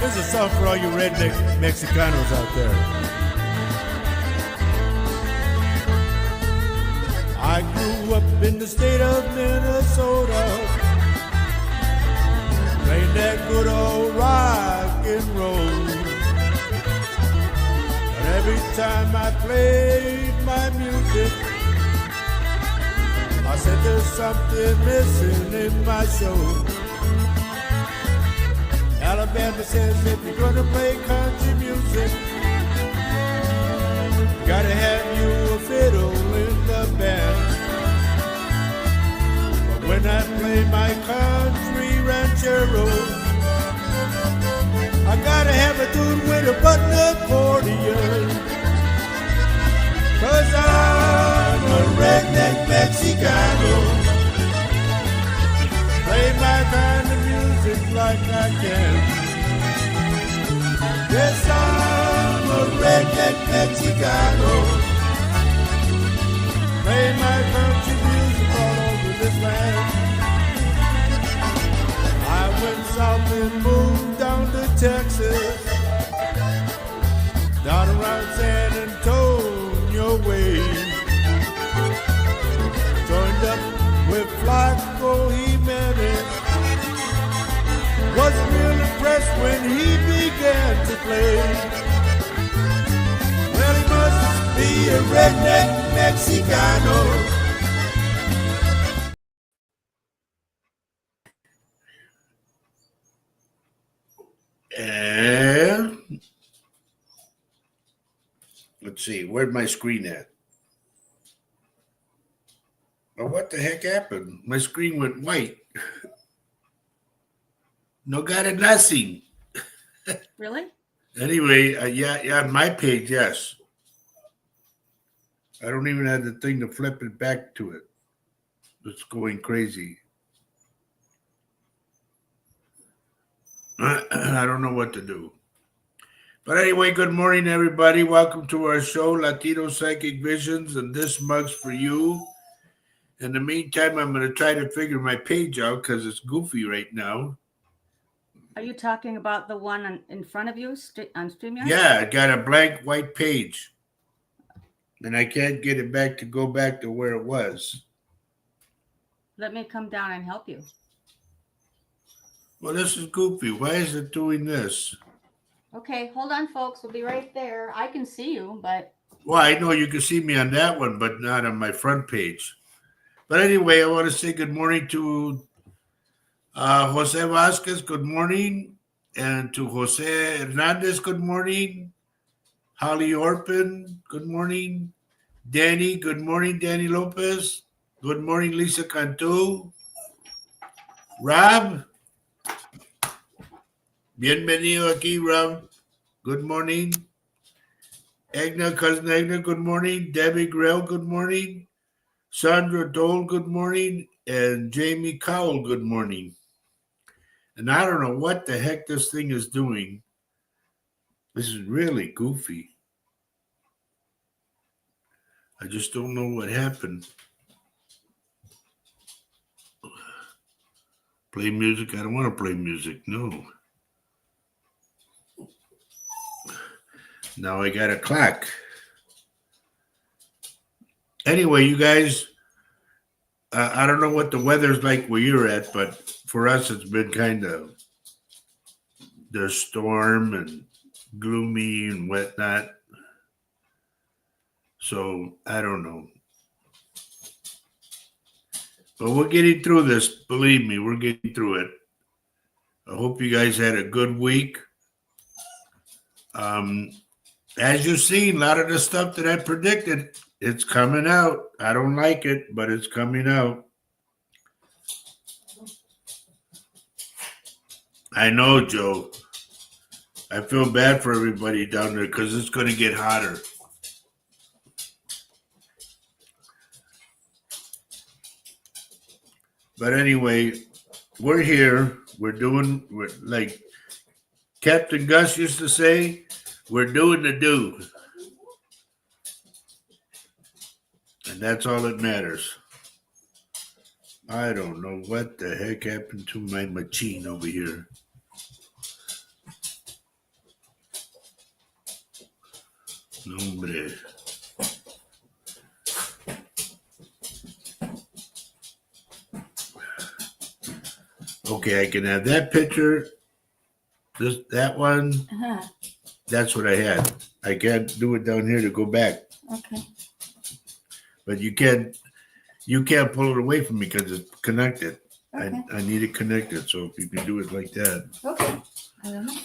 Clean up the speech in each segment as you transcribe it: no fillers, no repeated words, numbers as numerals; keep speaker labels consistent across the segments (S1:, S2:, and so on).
S1: Here's a song for all you redneck Mexicanos out there. I grew up in the state of Minnesota, playing that good old rock and roll. But every time I played my music, I said there's something missing in my show. Alabama says if you're gonna play country music, you gotta have you a fiddle in the band. But when I play my country ranchero, I gotta have a dude with a button accordion. 'Cause I'm a redneck Mexicano, play my kind of music like I can. Yes, I'm a redneck Mexicano, play my country music all over this land. I went south and moved down to Texas, down around San Antonio way. Joined up with Flaco Jimenez, was real impressed when he began to play. Well, he must be a redneck Mexicano. And let's see, where'd my screen at? Well, what the heck happened? My screen went white. No got it, nothing.
S2: Really?
S1: Anyway, yeah, on my page, yes. I don't even have the thing to flip it back to it. It's going crazy. I don't know what to do. But anyway, good morning, everybody. Welcome to our show, Latino Psychic Visions, and this mug's for you. In the meantime, I'm going to try to figure my page out because it's goofy right now.
S2: Are you talking about the one in front of you on StreamYard?
S1: Yeah, I got a blank white page. And I can't get it back to go back to where it was.
S2: Let me come down and help you.
S1: Well, this is goofy. Why is it doing this?
S2: Okay, hold on, folks. We'll be right there. I can see you, but...
S1: Well, I know you can see me on that one, but not on my front page. But anyway, I want to say good morning to Jose Vasquez, good morning. And to Jose Hernandez, good morning. Holly Orpin, good morning. Danny, good morning. Danny Lopez, good morning. Lisa Cantu. Rob, bienvenido aquí, Rob. Good morning. Egna, cousin Egna, good morning. Debbie Grell, good morning. Sandra Dole, good morning. And Jamie Cowell, good morning. And I don't know what the heck this thing is doing. This is really goofy. I just don't know what happened. Play music? I don't want to play music. No. Now I got a clock. Anyway, you guys, I don't know what the weather's like where you're at, but for us, it's been kind of the storm and gloomy and whatnot. So I don't know. But we're getting through this. Believe me, we're getting through it. I hope you guys had a good week. As you've seen, a lot of the stuff that I predicted, it's coming out. I don't like it, but it's coming out. I know, Joe. I feel bad for everybody down there because it's going to get hotter. But anyway, we're here. We're like Captain Gus used to say, we're doing the do. And that's all that matters. I don't know what the heck happened to my machine over here. Hombre. Okay, I can have that picture. That one.
S2: Uh-huh.
S1: That's what I had. I can't do it down here to go back,
S2: Okay.
S1: but you can't pull it away from me because it's connected.
S2: Okay.
S1: I need it connected. So if you can do it like that.
S2: Okay. I don't know.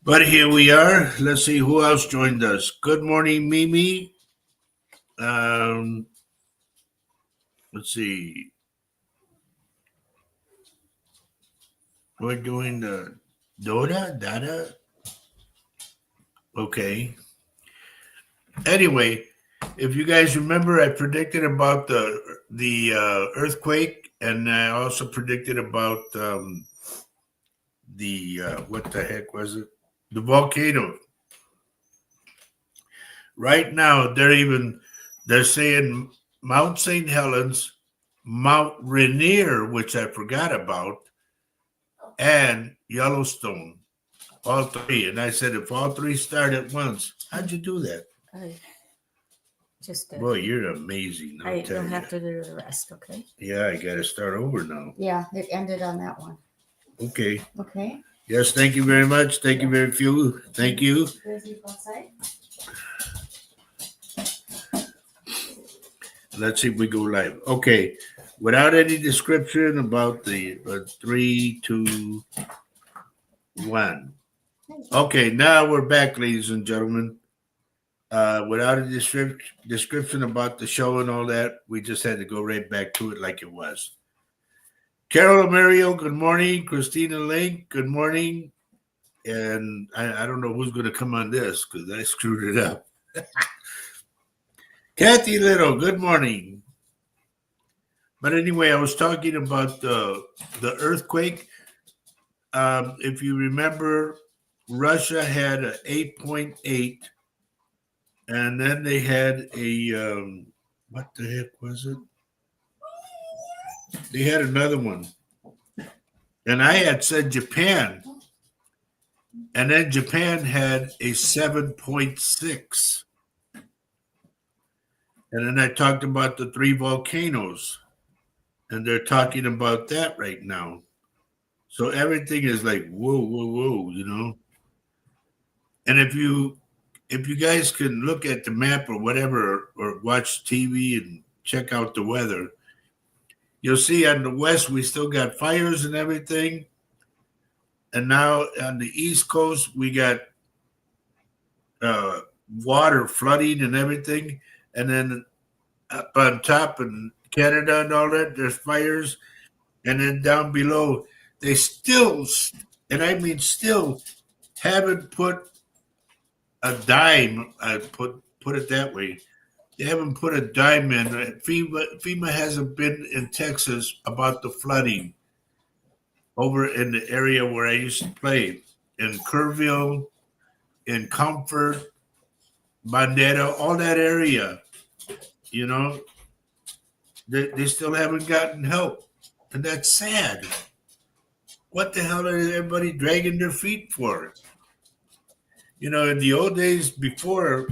S1: But here we are. Let's see who else joined us. Good morning, Mimi. Let's see. We're doing the Dada. Okay. Anyway, if you guys remember, I predicted about the earthquake, and I also predicted about the what the heck was it? The volcano. Right now, they're saying Mount St. Helens, Mount Rainier, which I forgot about, and Yellowstone. All three. And I said, if all three start at once, how'd you do that?
S2: I just
S1: Boy, you're amazing.
S2: you'll have to do the rest, okay?
S1: Yeah, I got to start over now.
S2: Yeah, it ended on that one.
S1: Okay.
S2: Okay.
S1: Yes, thank you very much. Thank you very few. Thank you.
S2: Outside?
S1: Let's see if we go live. Okay. Without any description about the 3, 2, 1. Okay, now we're back, ladies and gentlemen. Without a description about the show and all that, we just had to go right back to it like it was. Carol Mario, good morning. Christina Link, good morning. And I don't know who's going to come on this because I screwed it up. Kathy Little, good morning. But anyway, I was talking about the earthquake. If you remember, Russia had an 8.8, and then they had a what the heck was it? They had another one, and I had said Japan, and then Japan had a 7.6, and then I talked about the 3 volcanoes, and they're talking about that right now. So everything is like whoa, whoa, whoa, you know. And if you guys can look at the map or whatever, or watch TV and check out the weather, you'll see on the west we still got fires and everything. And now on the East Coast, we got water flooding and everything. And then up on top in Canada and all that, there's fires. And then down below, they still, and I mean still, haven't put a dime. I put it that way. They haven't put a dime in. FEMA hasn't been in Texas about the flooding over in the area where I used to play, in Kerrville, in Comfort, Bandera, all that area. You know, they still haven't gotten help, and that's sad. What the hell are everybody dragging their feet for? You know, in the old days before,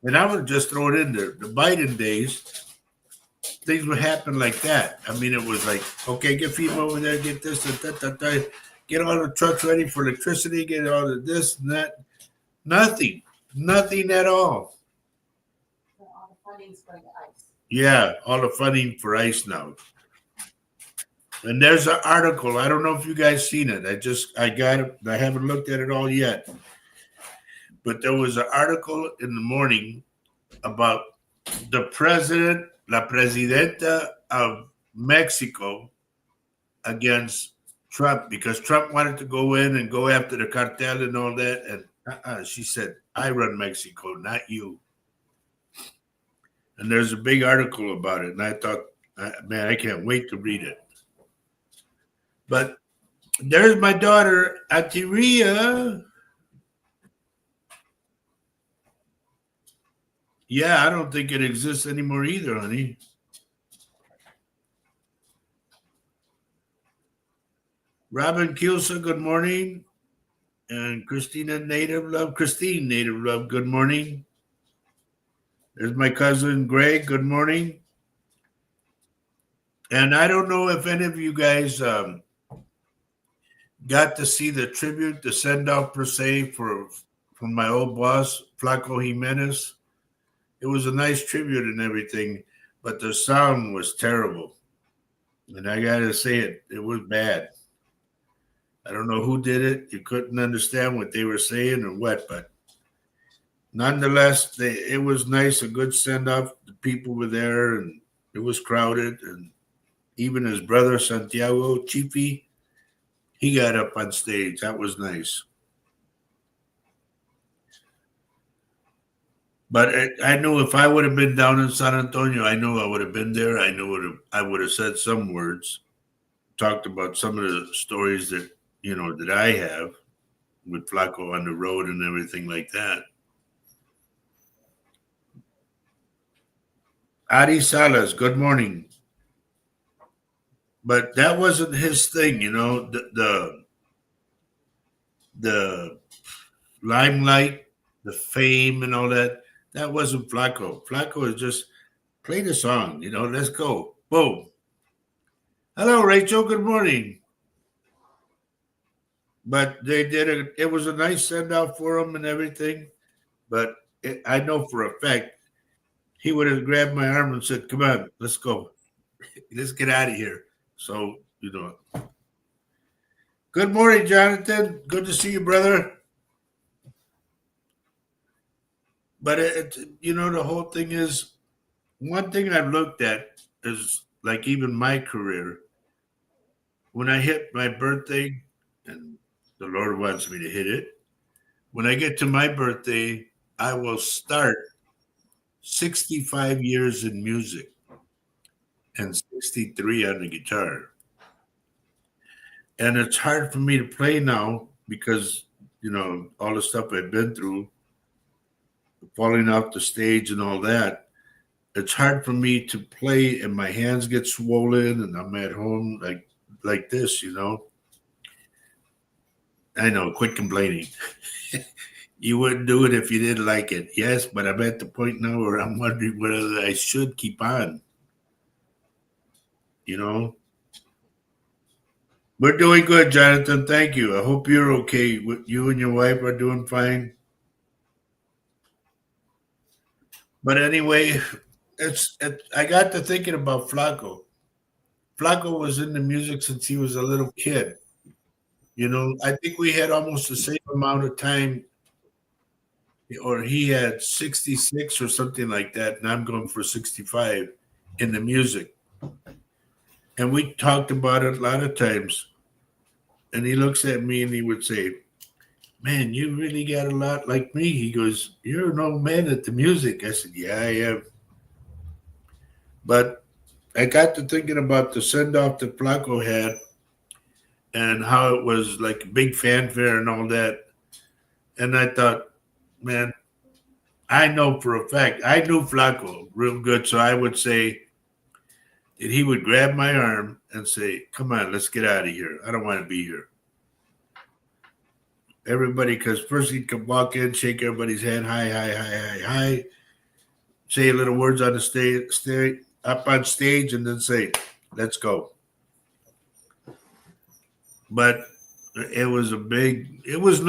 S1: and I would just throw it in there, the Biden days, things would happen like that. I mean, it was like, okay, get FEMA over there, get this, that, get all the trucks ready for electricity, get all of this and that. Nothing at all.
S2: So all the funding's going to ICE.
S1: Yeah, all the funding for ICE now. And there's an article. I don't know if you guys seen it. I got it. I haven't looked at it all yet. But there was an article in the morning about the president, la presidenta of Mexico against Trump, because Trump wanted to go in and go after the cartel and all that. And she said, I run Mexico, not you. And there's a big article about it. And I thought, man, I can't wait to read it. But there's my daughter, Atiria. Yeah, I don't think it exists anymore either, honey. Robin Kielsa, good morning. And Christine Native Love, good morning. There's my cousin Greg. Good morning. And I don't know if any of you guys got to see the tribute, the send out per se from my old boss, Flaco Jimenez. It was a nice tribute and everything, but the sound was terrible. And I gotta say it was bad. I don't know who did it. You couldn't understand what they were saying or what, but nonetheless, it was nice, a good send off. The people were there, and it was crowded. And even his brother Santiago Chifi, he got up on stage. That was nice. But I knew if I would have been down in San Antonio, I knew I would have been there. I would have said some words, talked about some of the stories that that I have with Flaco on the road and everything like that. Ari Salas, good morning. But that wasn't his thing, the limelight, the fame, and all that. That wasn't Flaco. Flaco is just play the song, let's go. Boom. Hello, Rachel. Good morning. But they did it. It was a nice send out for him and everything. But I know for a fact he would have grabbed my arm and said, "Come on, let's go. Let's get out of here." So, Good morning, Jonathan. Good to see you, brother. But the whole thing is one thing I've looked at is like even my career. When I hit my birthday, and the Lord wants me to hit it, when I get to my birthday, I will start 65 years in music and 63 on the guitar. And it's hard for me to play now because, all the stuff I've been through, falling off the stage and all that. It's hard for me to play and my hands get swollen and I'm at home like this. I know, quit complaining. You wouldn't do it if you didn't like it. Yes, but I'm at the point now where I'm wondering whether I should keep on. You know, we're doing good, Jonathan. Thank you. I hope you're okay. You and your wife are doing fine. But anyway, I got to thinking about Flaco. Flaco was in the music since he was a little kid. I think we had almost the same amount of time, or he had 66 or something like that, and I'm going for 65 in the music. And we talked about it a lot of times. And he looks at me and he would say, "Man, you really got a lot like me." He goes, "You're an old man at the music." I said, "Yeah, I am." But I got to thinking about the send off that Flaco had and how it was like a big fanfare and all that. And I thought, man, I know for a fact, I knew Flaco real good. So I would say that he would grab my arm and say, "Come on, let's get out of here. I don't want to be here." Everybody, because first he'd come walk in, shake everybody's hand, hi, hi, hi, hi, hi, say little words on the stage, stay up on stage, and then say, "Let's go." But it was nice. It was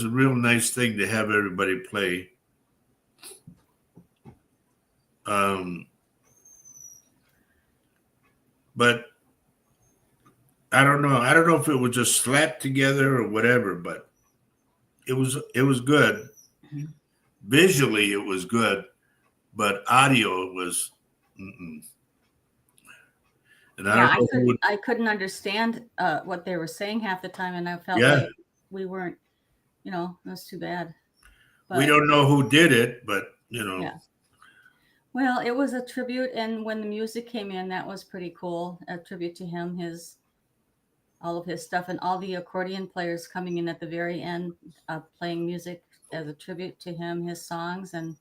S1: a real nice thing to have everybody play. Um, but I don't know. I don't know if it was just slapped together or whatever, but it was good. Visually, it was good, but audio was. Mm-mm. And I
S2: Yeah,
S1: don't know who would.
S2: I couldn't understand what they were saying half the time, and I felt
S1: Yeah,
S2: like we weren't, it was too bad.
S1: we
S2: But
S1: don't know who did it, but
S2: yeah, well, it was a tribute, and when the music came in, that was pretty cool. A tribute to him, his all of his stuff, and all the accordion players coming in at the very end, playing music as a tribute to him, his songs, and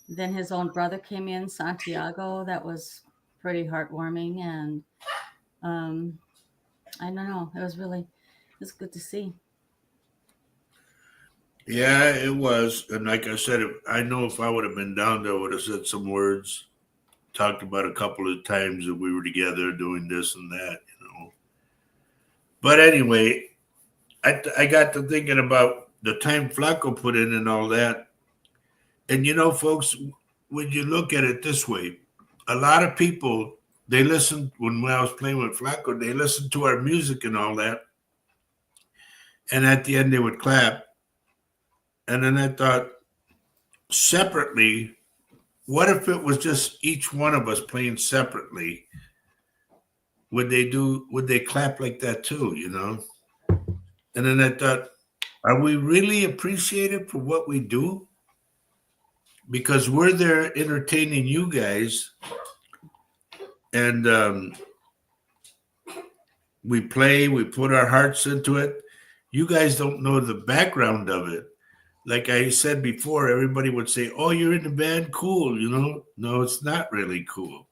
S2: then his own brother came in, Santiago. That was pretty heartwarming, and um, I don't know. It was good to see.
S1: Yeah, it was. And like I said, I know if I would have been down there, I would have said some words, talked about a couple of times that we were together doing this and that. But anyway, I got to thinking about the time Flacco put in and all that. And folks, when you look at it this way, a lot of people, they listened when I was playing with Flacco, they listened to our music and all that. And at the end, they would clap. And then I thought, separately, what if it was just each one of us playing separately? Would they clap like that too? And then I thought, are we really appreciated for what we do? Because we're there entertaining you guys, and we play, we put our hearts into it. You guys don't know the background of it. Like I said before, everybody would say, "Oh, you're in the band, cool." No, it's not really cool.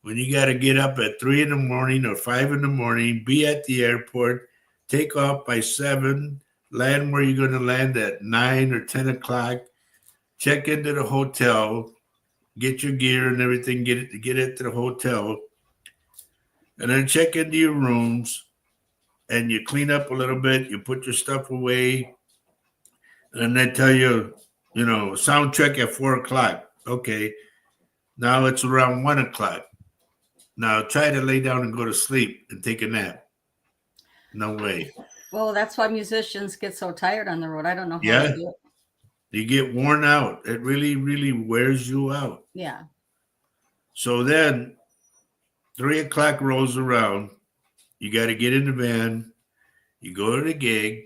S1: When you got to get up at 3 in the morning or 5 in the morning, be at the airport, take off by 7, land where you're going to land at 9 or 10 o'clock, check into the hotel, get your gear and everything, get it to the hotel, and then check into your rooms, and you clean up a little bit, you put your stuff away, and they tell you, sound check at 4 o'clock. Okay, now it's around 1 o'clock. Now try to lay down and go to sleep and take a nap. No way.
S2: Well, that's why musicians get so tired on the road. I don't know how they
S1: Yeah,
S2: do it.
S1: you get worn out. It really, really wears you out.
S2: Yeah.
S1: So then 3 o'clock rolls around. You got to get in the van. You go to the gig,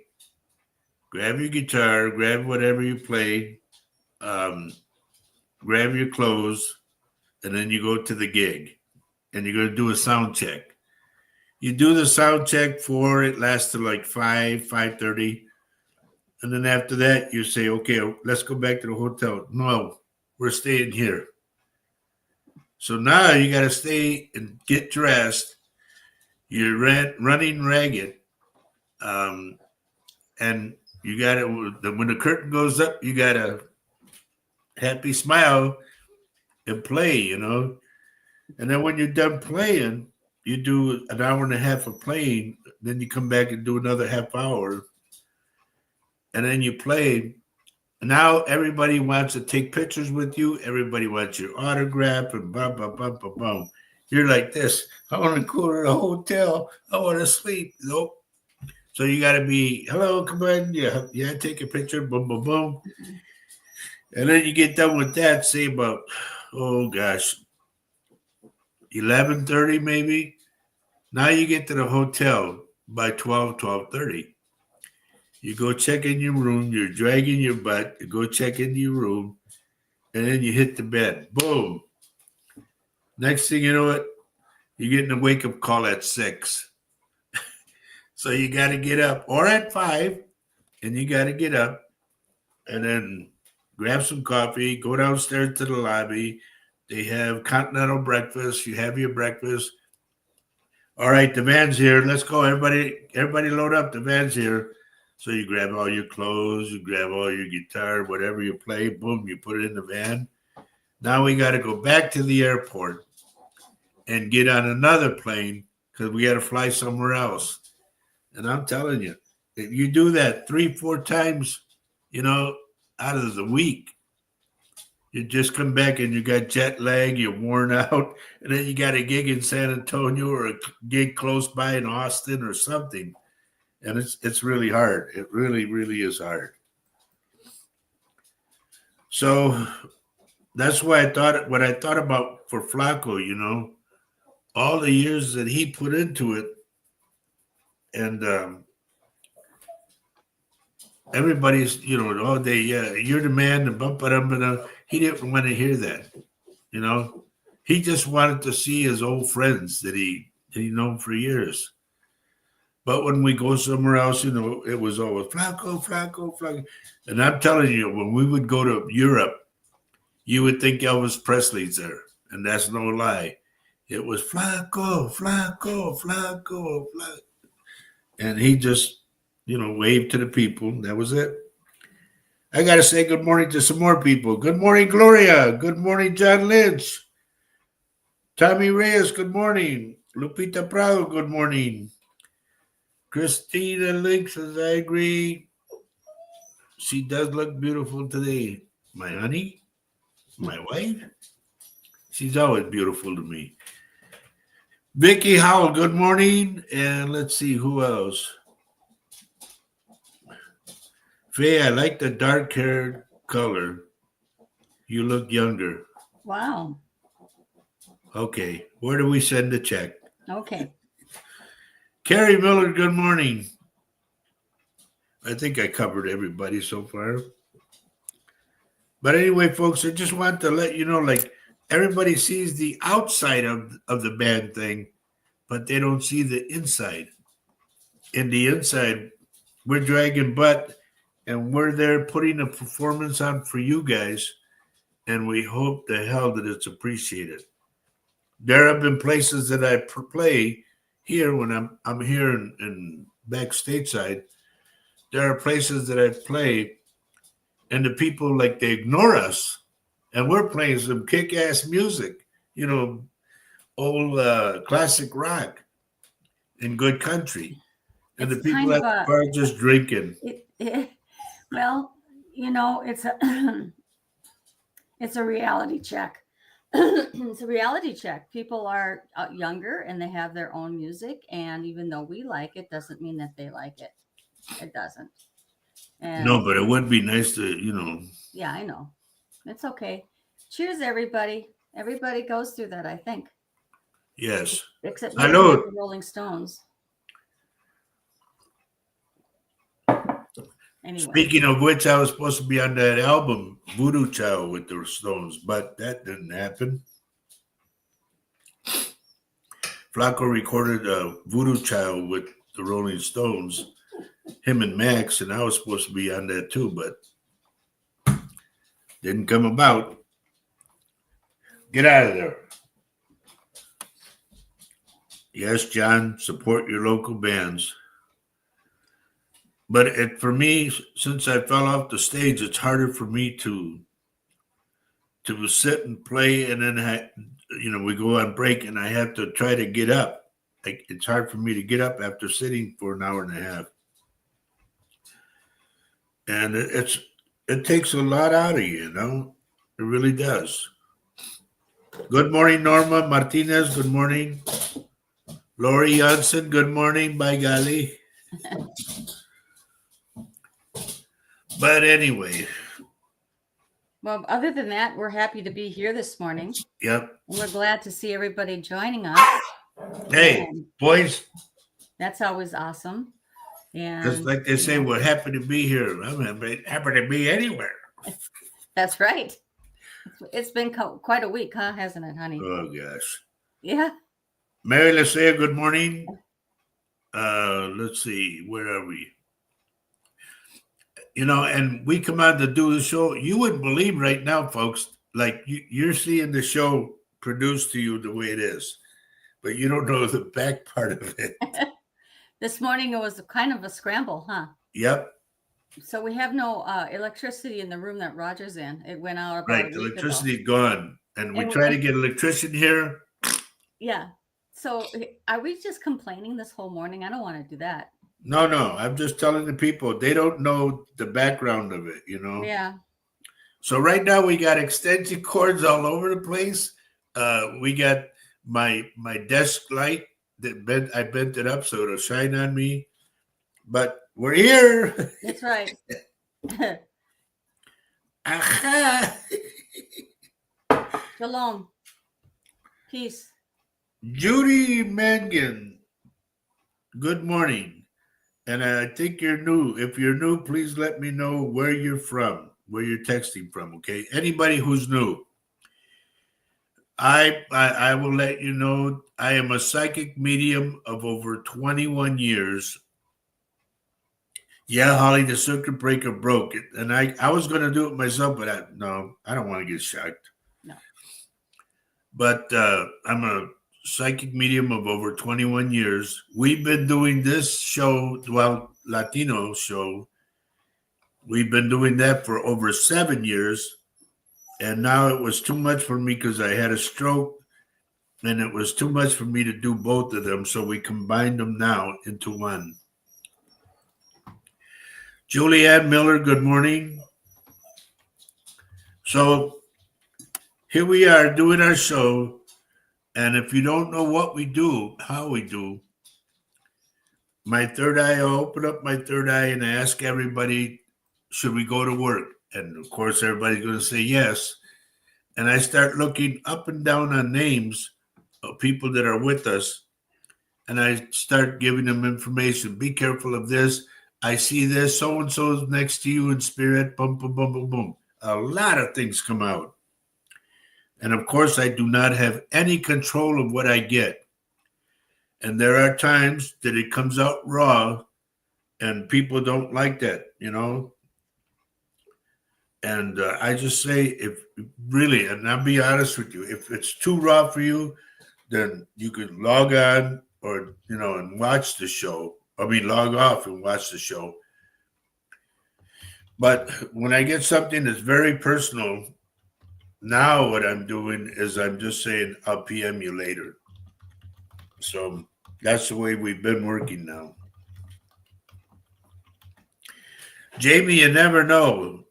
S1: grab your guitar, grab whatever you play, um, grab your clothes, and then you go to the gig. And you're going to do a sound check. You do the sound check for it lasts till like 5:30. And then after that, you say, okay, let's go back to the hotel. No, we're staying here. So now you got to stay and get dressed. You're running ragged. Um, and you got to, when the curtain goes up, you got to happy smile and play. And then when you're done playing, you do an hour and a half of playing. Then you come back and do another half hour. And then you play. Now everybody wants to take pictures with you. Everybody wants your autograph and blah, blah, blah, blah, blah. You're like this. I want to go to the hotel. I want to sleep. Nope. So you got to be, hello, come on. Yeah, take a picture. Boom, boom, boom. And then you get done with that, say about, oh gosh, 11:30 maybe. Now you get to the hotel by 12:30. You go check in your room. You're dragging your butt. You go check into your room. And then you hit the bed. Boom. Next thing you know it, you're getting a wake up call at 6. So you got to get up, or at 5, and you got to get up and then grab some coffee, go downstairs to the lobby. They have continental breakfast. You have your breakfast. All right, the van's here. Let's go. Everybody load up. The van's here. So you grab all your clothes, you grab all your guitar, whatever you play, boom, you put it in the van. Now we got to go back to the airport and get on another plane because we got to fly somewhere else. And I'm telling you, if you do that 3-4 times, out of the week, you just come back and you got jet lag, you're worn out, and then you got a gig in San Antonio or a gig close by in Austin or something. And it's really hard. It really, really is hard. So that's why what I thought about for Flacco, all the years that he put into it, and everybody's, oh, you're the man, the bump, he didn't want to hear that. He just wanted to see his old friends that he known for years. But when we go somewhere else, it was always Flacco, Flacco, Flacco. And I'm telling you, when we would go to Europe, you would think Elvis Presley's there. And that's no lie. It was Flacco, Flacco, Flacco, Flacco. And he just, waved to the people. That was it. I got to say good morning to some more people. Good morning, Gloria. Good morning, John Lynch. Tommy Reyes, good morning. Lupita Prado, good morning. Christina Link says, I agree. She does look beautiful today. My honey, my wife, she's always beautiful to me. Vicky Howell, good morning. And let's see who else. Faye, I like the dark hair color. You look younger.
S2: Wow.
S1: Okay, where do we send the check?
S2: Okay.
S1: Carrie Miller, good morning. I think I covered everybody so far. But anyway, folks, I just want to let you know, like, everybody sees the outside of the band thing, but they don't see the inside. In the inside, we're dragging butt, and we're there putting a performance on for you guys, and we hope the hell that it's appreciated. There have been places that I play here when I'm here in back stateside. There are places that I play, and the people like they ignore us, and we're playing some kick-ass music, you know, old classic rock and good country, and the
S2: It's
S1: people
S2: kind
S1: at
S2: of
S1: the
S2: a
S1: bar just drinking.
S2: well, it's a it's a reality check. It's a reality check. People are younger and they have their own music, and even though we like it, doesn't mean that they like it. It doesn't. And
S1: No, but it would be nice to,
S2: yeah, I know. It's okay. Cheers, everybody. Everybody goes through that, I think,
S1: yes.
S2: except maybe not
S1: Hello.
S2: the Rolling Stones. Anyway.
S1: Speaking of which, I was supposed to be on that album, Voodoo Child, with the Stones, but that didn't happen. Flacco recorded Voodoo Child with the Rolling Stones, him and Max, and I was supposed to be on that too, but didn't come about. Get out of there. Yes, John, support your local bands. But for me, since I fell off the stage, it's harder for me to sit and play, and then we go on break, and I have to try to get up. Like, it's hard for me to get up after sitting for an hour and a half, and it takes a lot out of you, It really does. Good morning, Norma Martinez. Good morning, Lori Johnson. Good morning, by golly. But anyway.
S2: Well, other than that, we're happy to be here this morning.
S1: Yep.
S2: And we're glad to see everybody joining us.
S1: Hey, boys.
S2: That's always awesome. And
S1: just like they say, we're happy to be here. I'm happy to be anywhere.
S2: That's right. It's been quite a week, huh? Hasn't it, honey?
S1: Oh, gosh.
S2: Yeah.
S1: Mary Lasea, good morning. Let's see. Where are we? And we come on to do the show. You wouldn't believe right now, folks, like you're seeing the show produced to you the way it is, but you don't know the back part of it.
S2: This morning it was kind of a scramble, huh?
S1: Yep.
S2: So we have no electricity in the room that Roger's in. It went out about
S1: right.
S2: a week
S1: Electricity
S2: ago.
S1: Gone, and we try to get an electrician here.
S2: Yeah. So are we just complaining this whole morning? I don't want to do that.
S1: No. I'm just telling the people they don't know the background of it,
S2: Yeah.
S1: So right now we got extension cords all over the place. We got my desk light that I bent it up so it'll shine on me. But we're here.
S2: That's right. Shalom. Peace.
S1: Judy Mangan, good morning. And I think you're new. If you're new, please let me know where you're from, where you're texting from, okay? Anybody who's new. I will let you know I am a psychic medium of over 21 years. Yeah, Holly, the circuit breaker broke it. And I was going to do it myself, but I don't want to get shocked.
S2: No.
S1: But I'm a psychic medium of over 21 years. We've been doing this show, Latino show, We've been doing that for over 7 years. And now it was too much for me because I had a stroke and it was too much for me to do both of them. So we combined them now into one. Julianne Miller, good morning. So here we are doing our show. And if you don't know what we do, how we do, my third eye, I open up my third eye and I ask everybody, should we go to work? And of course, everybody's going to say yes. And I start looking up and down on names of people that are with us. And I start giving them information. Be careful of this. I see this. So and so's next to you in spirit. Boom, boom, boom, boom, boom. A lot of things come out. And of course, I do not have any control of what I get. And there are times that it comes out raw and people don't like that, you know. And I just say, if really, and I'll be honest with you, if it's too raw for you, then you can log on or, you know, and watch the show. I mean, log off and watch the show. But when I get something that's very personal, now what I'm doing is I'm just saying, I'll PM you later. So that's the way we've been working now. Jamie, you never know.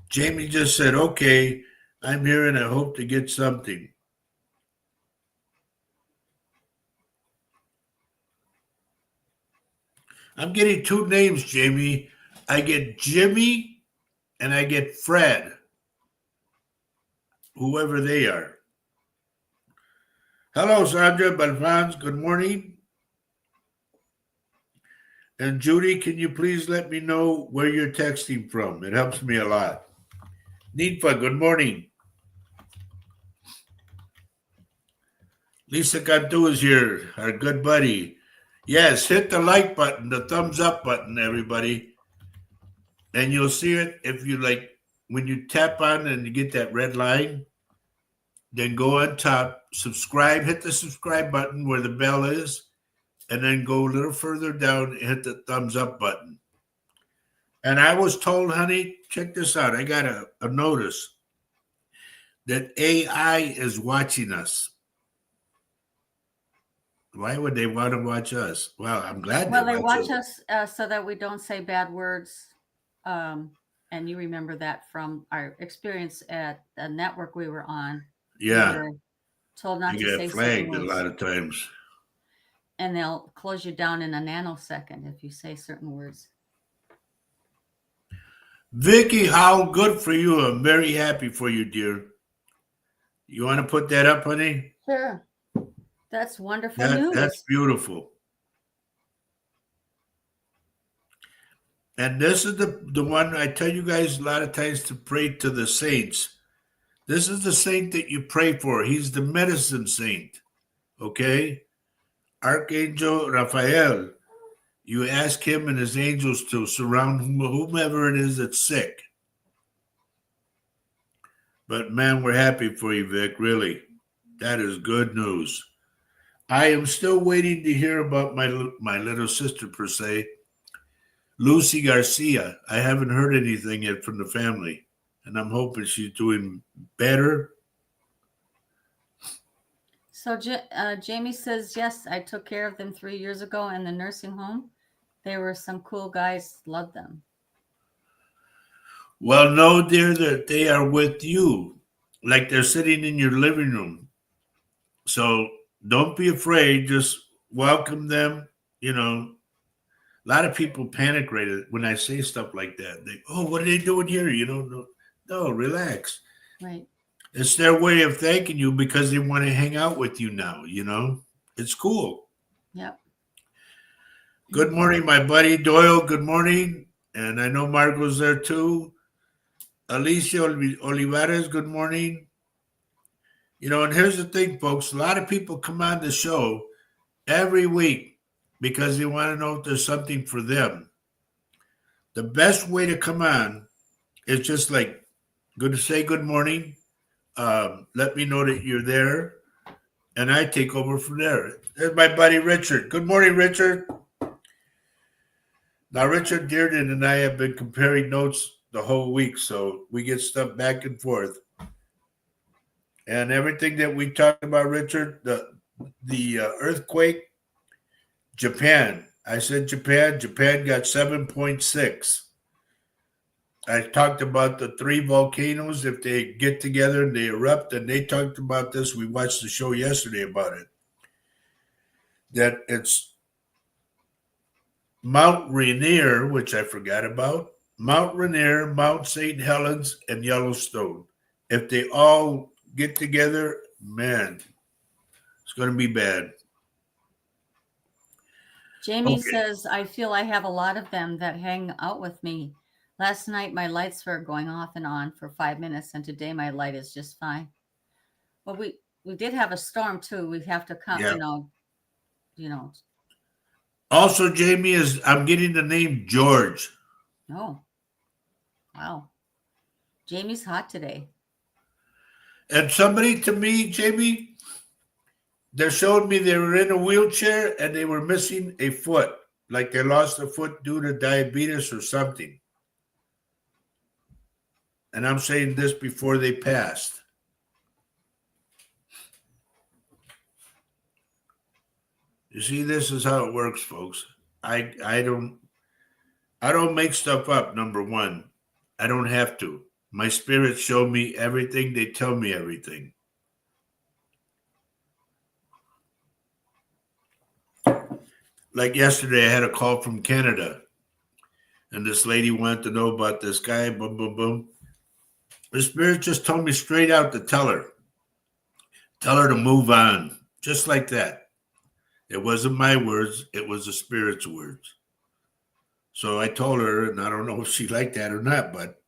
S1: Jamie just said, okay, I'm here and I hope to get something. I'm getting two names, Jamie. I get Jimmy and I get Fred, whoever they are. Hello, Sandra Balfans. Good morning. And Judy, can you please let me know where you're texting from? It helps me a lot. Nifa, good morning. Lisa Cantu is here, our good buddy. Yes, hit the like button, the thumbs up button, everybody. And you'll see it if you like, when you tap on and you get that red line, then go on top, subscribe, hit the subscribe button where the bell is, and then go a little further down and hit the thumbs up button. And I was told, honey, check this out. I got a notice that AI is watching us. Why would they want to watch us? Well, I'm glad
S2: they watch us so that we don't say bad words. And you remember that from our experience at the network we were on.
S1: Yeah.
S2: We were told not
S1: you
S2: to
S1: get
S2: say
S1: flagged
S2: certain
S1: a
S2: words.
S1: lot of times.
S2: And they'll close you down in a nanosecond if you say certain words.
S1: Vicky, how good for you. I'm very happy for you, dear. You want to put that up, honey?
S2: Sure. That's wonderful news.
S1: That's beautiful. And this is the one I tell you guys a lot of times to pray to the saints. This is the saint that you pray for. He's the medicine saint. Okay? Archangel Raphael. You ask him and his angels to surround whomever it is that's sick. But man, we're happy for you, Vic, really. That is good news. I am still waiting to hear about my little sister, per se, Lucy Garcia. I haven't heard anything yet from the family, and I'm hoping she's doing better.
S2: So Jamie says, yes, I took care of them 3 years ago in the nursing home. They were some cool guys. Loved them.
S1: Well, know, dear, that they are with you, like they're sitting in your living room. So don't be afraid. Just welcome them. You know, a lot of people panic right when I say stuff like that. They, oh, what are they doing here? You know, no, relax.
S2: Right.
S1: It's their way of thanking you because they want to hang out with you now. You know, it's cool.
S2: Yep.
S1: Good morning, my buddy Doyle. Good morning. And I know Marco's there too. Alicia Olivares, good morning. You know, and here's the thing, folks. A lot of people come on the show every week because they want to know if there's something for them. The best way to come on is just like, good to say good morning. Let me know that you're there. And I take over from there. There's my buddy Richard. Good morning, Richard. Now, Richard Dearden and I have been comparing notes the whole week, so we get stuff back and forth. And everything that we talked about, Richard, the earthquake, Japan. I said Japan. Japan got 7.6. I talked about the 3 volcanoes if they get together and they erupt, and they talked about this. We watched the show yesterday about it. That it's Mount Rainier, which I forgot about, Mount Rainier, Mount St. Helens, and Yellowstone. If they all get together, man, it's going to be bad.
S2: Jamie says, I feel I have a lot of them that hang out with me. Last night, my lights were going off and on for 5 minutes, and today my light is just fine. Well, we did have a storm too. We have to come,
S1: Yeah.
S2: you know.
S1: Also, Jamie, I'm getting the name George.
S2: Oh, wow. Jamie's hot today.
S1: And somebody to me, Jamie, they showed me they were in a wheelchair and they were missing a foot, like they lost a foot due to diabetes or something. And I'm saying this before they passed. You see, this is how it works, folks. I don't make stuff up, number one. I don't have to. My spirits show me everything. They tell me everything. Like yesterday, I had a call from Canada, and this lady wanted to know about this guy, boom, boom, boom. The spirit just told me straight out to tell her to move on, just like that. It wasn't my words. It was the spirit's words. So I told her, and I don't know if she liked that or not, but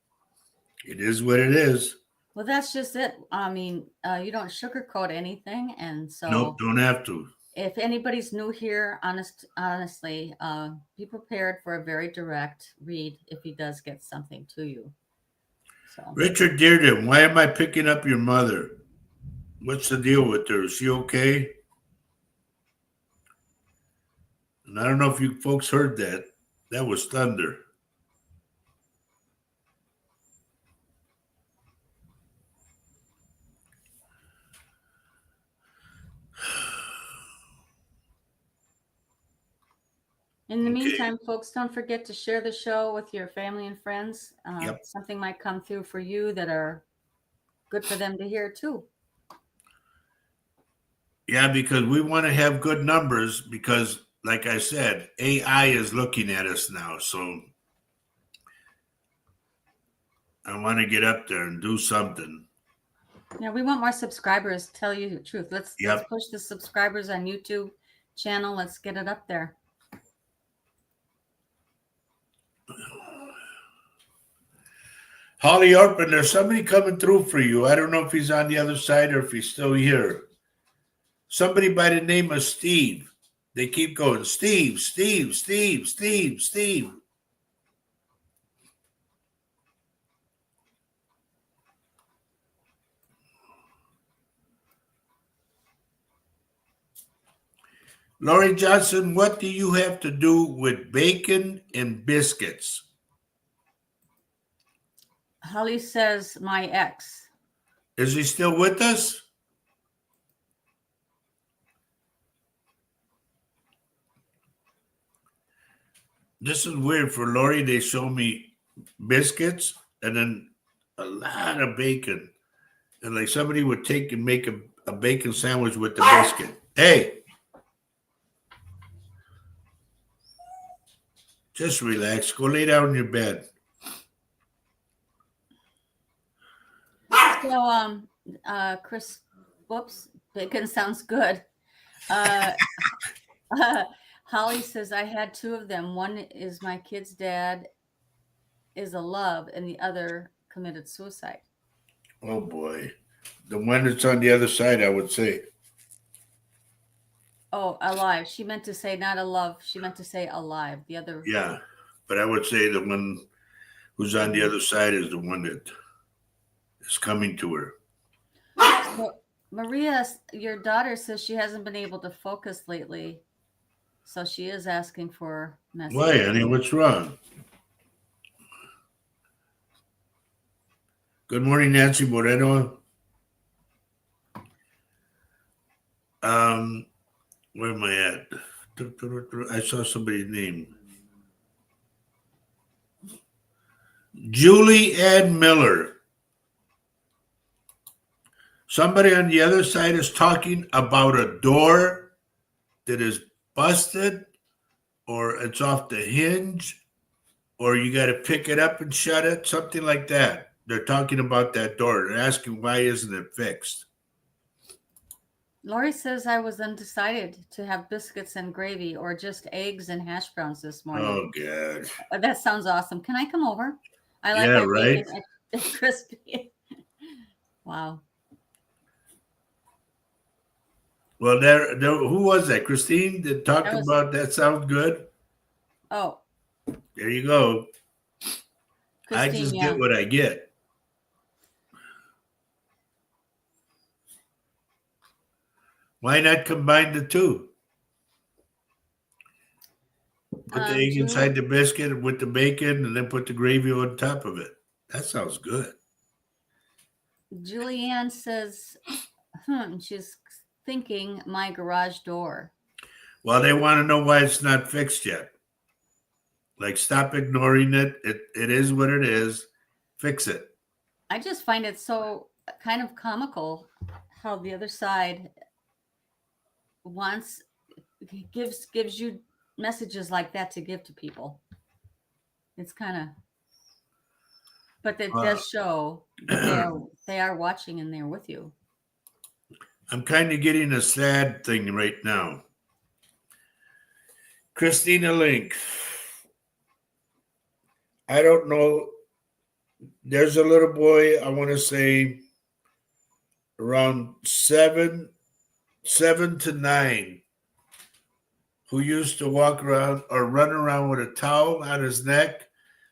S1: it is what it is.
S2: Well, that's just it. I mean, you don't sugarcoat anything. And so
S1: Nope, don't have to.
S2: If anybody's new here, honestly, be prepared for a very direct read if he does get something to you. So,
S1: Richard Dearden, why am I picking up your mother? What's the deal with her? Is she okay? And I don't know if you folks heard that. That was thunder.
S2: in the meantime, folks, don't forget to share the show with your family and friends.
S1: Yep.
S2: Something might come through for you that are good for them to hear too.
S1: Yeah, because we want to have good numbers because, like I said, AI is looking at us now. So I want to get up there and do something.
S2: Yeah, we want more subscribers. Tell you the truth. Let's push the subscribers on YouTube channel. Let's get it up there.
S1: Holly Orpin, there's somebody coming through for you. I don't know if he's on the other side or if he's still here. Somebody by the name of Steve. They keep going, Steve, Steve, Steve, Steve, Steve. Lori Johnson, what do you have to do with bacon and biscuits?
S2: Holly says, my ex.
S1: Is he still with us? This is weird for Lori. They show me biscuits and then a lot of bacon. And like somebody would take and make a bacon sandwich with the biscuit. Hey, just relax. Go lay down in your bed.
S2: So, Chris, whoops, bacon sounds good. Holly says, I had 2 of them. One is my kid's dad is a love, and the other committed suicide.
S1: Oh, boy. The one that's on the other side, I would say.
S2: Oh, alive. She meant to say not a love. She meant to say alive. The other.
S1: Yeah, but I would say the one who's on the other side is the one that is coming to her.
S2: So, Maria, your daughter says she hasn't been able to focus lately. So she is asking for
S1: Why,
S2: messages.
S1: honey? What's wrong? Good morning, Nancy Moreno. Where am I at? I saw somebody's name. Julie Ann Miller. Somebody on the other side is talking about a door that is busted or it's off the hinge or you got to pick it up and shut it, something like that. They're talking about that door. They're asking why isn't it fixed?
S2: Lori says I was undecided to have biscuits and gravy or just eggs and hash browns this morning.
S1: Oh, God.
S2: That sounds awesome. Can I come over? I like
S1: Yeah,
S2: my
S1: right?
S2: bacon crispy. Wow.
S1: Well, there, who was that? Christine that talked
S2: That was,
S1: about that sounds good?
S2: oh,
S1: There you go. I
S2: Christine,
S1: just
S2: yeah.
S1: get what I get. Why not combine the two? Put the egg inside the biscuit with the bacon and then put the gravy on top of it. That sounds good.
S2: Julianne says, she's thinking my garage door.
S1: Well, they want to know why it's not fixed yet. Like, stop ignoring it. It is what it is. Fix it.
S2: I just find it so kind of comical how the other side gives you messages like that to give to people. It's kind of, but it does show that they are watching and they're with you.
S1: I'm kind of getting a sad thing right now. Christina Link. I don't know. There's a little boy, I want to say around 7 to 9, who used to walk around or run around with a towel on his neck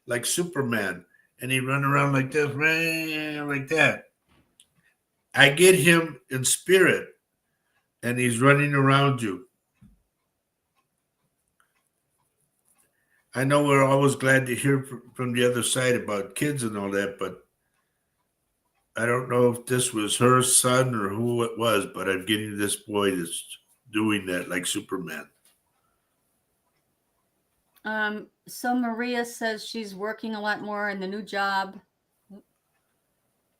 S1: like Superman. And he'd run around like this, like that. I get him in spirit, and he's running around you. I know we're always glad to hear from the other side about kids and all that, but I don't know if this was her son or who it was, but I'm getting this boy that's doing that like Superman.
S2: So Maria says she's working a lot more in the new job.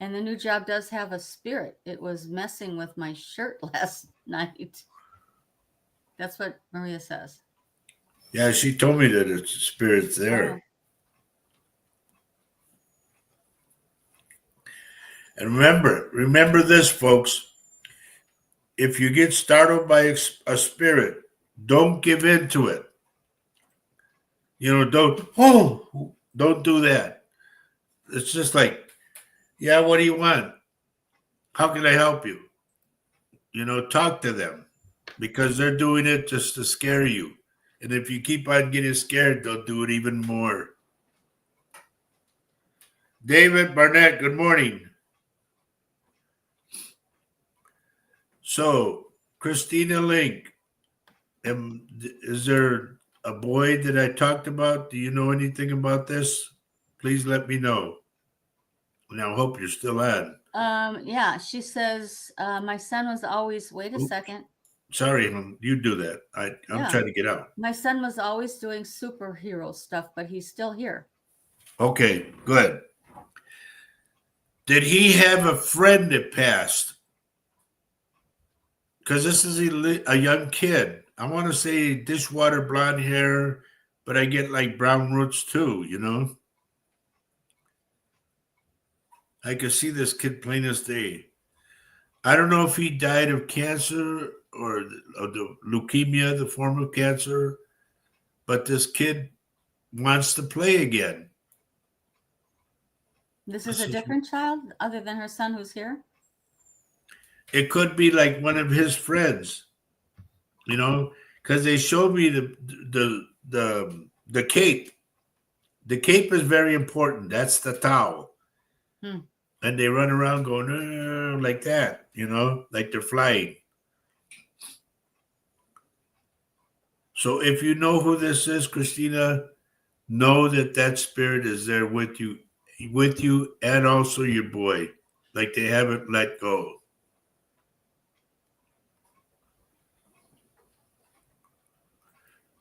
S2: And the new job does have a spirit. It was messing with my shirt last night. That's what Maria says.
S1: Yeah, she told me that it's spirit's there.
S2: Oh.
S1: And remember this, folks. If you get startled by a spirit, don't give in to it. Don't do that. It's just like, yeah, what do you want? How can I help you? Talk to them because they're doing it just to scare you. And if you keep on getting scared, they'll do it even more. David Barnett, good morning. So, Christina Link, is there a boy that I talked about? Do you know anything about this? Please let me know. And I hope you're still on.
S2: Yeah, she says, my son was always, wait a second.
S1: Sorry, you do that. I'm trying to get out.
S2: My son was always doing superhero stuff, but he's still here.
S1: Okay, good. Did he have a friend that passed? Because this is a young kid. I want to say dishwater blonde hair, but I get like brown roots too, I could see this kid plain as day. I don't know if he died of cancer or the leukemia, the form of cancer, but this kid wants to play again.
S2: This is a different child other than her son who's here?
S1: It could be like one of his friends, because they showed me the cape. The cape is very important. That's the towel. And they run around going like that, like they're flying. So if you know who this is, Christina, know that that spirit is there with you, and also your boy. Like they haven't let go.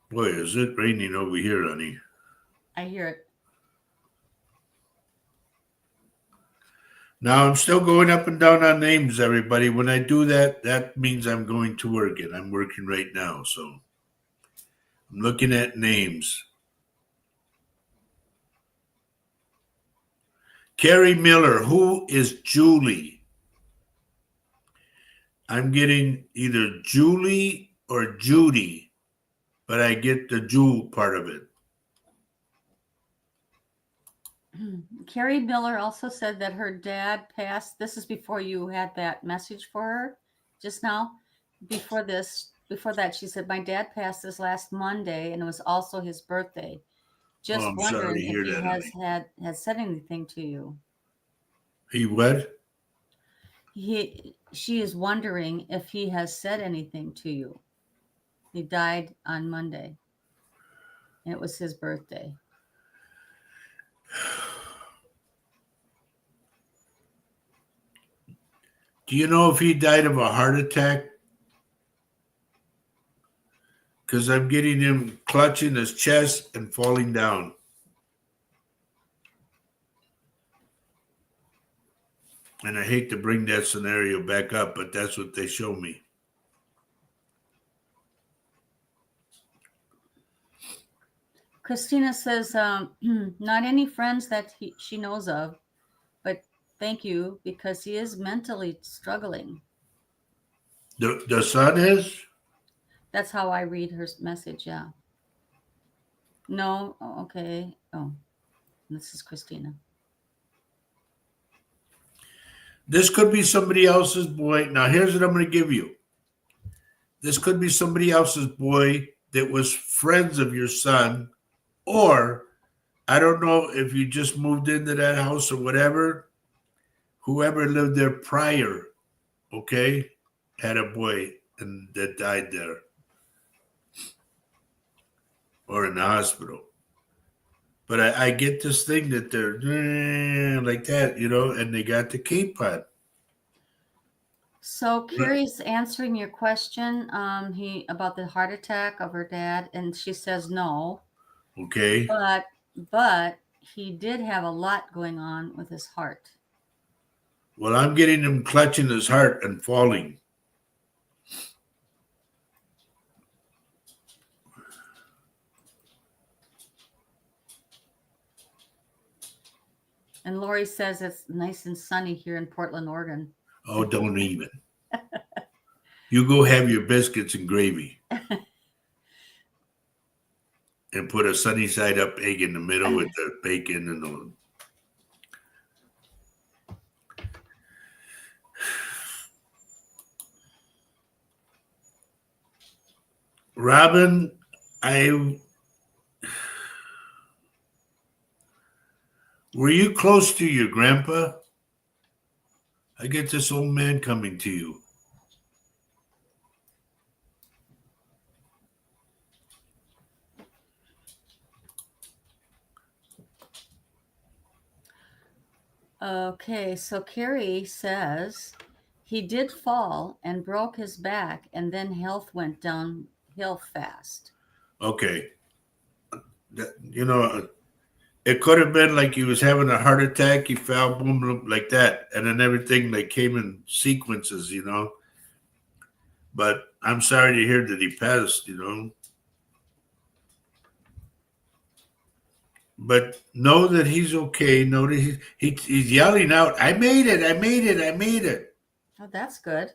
S1: Boy, is it raining over here, honey.
S2: I hear it.
S1: Now I'm still going up and down on names, everybody. When I do that, that means I'm going to work, and I'm working right now. So I'm looking at names. Carrie Miller, who is Julie? I'm getting either Julie or Judy, but I get the Jewel part of it.
S2: Carrie Miller also said that her dad passed. This is before you had that message for her just now. Before that, she said, my dad passed this last Monday, and it was also his birthday. Just
S1: I'm sorry
S2: wondering
S1: to
S2: if
S1: hear
S2: he
S1: that,
S2: has said anything to you.
S1: He what?
S2: She is wondering if he has said anything to you. He died on Monday, and it was his birthday.
S1: Do you know if he died of a heart attack? Because I'm getting him clutching his chest and falling down. And I hate to bring that scenario back up, but that's what they show me.
S2: Christina says, not any friends that she knows of, but thank you because he is mentally struggling.
S1: The son is?
S2: That's how I read her message. Yeah. No. Oh, okay. Oh, this is Christina.
S1: This could be somebody else's boy. Now, here's what I'm going to give you. This could be somebody else's boy that was friends of your son, or I don't know if you just moved into that house or whatever. Whoever lived there prior, okay, had a boy and that died there or in the hospital. But I get this thing that they're like that, and they got the cape on.
S2: So Carrie's answering your question, about the heart attack of her dad, and she says no.
S1: Okay.
S2: But he did have a lot going on with his heart.
S1: Well, I'm getting him clutching his heart and falling.
S2: And Lori says it's nice and sunny here in Portland, Oregon.
S1: Oh, don't even. You go have your biscuits and gravy. And put a sunny side up egg in the middle with the bacon and the. Robin, were you close to your grandpa? I get this old man coming to you.
S2: Okay, so Carrie says he did fall and broke his back, and then health went downhill fast.
S1: Okay. It could have been like he was having a heart attack. He fell, boom, boom, like that. And then everything like came in sequences, But I'm sorry to hear that he passed, But know that he's okay. Know that he's yelling out, I made it, I made it, I made it.
S2: Oh, that's good.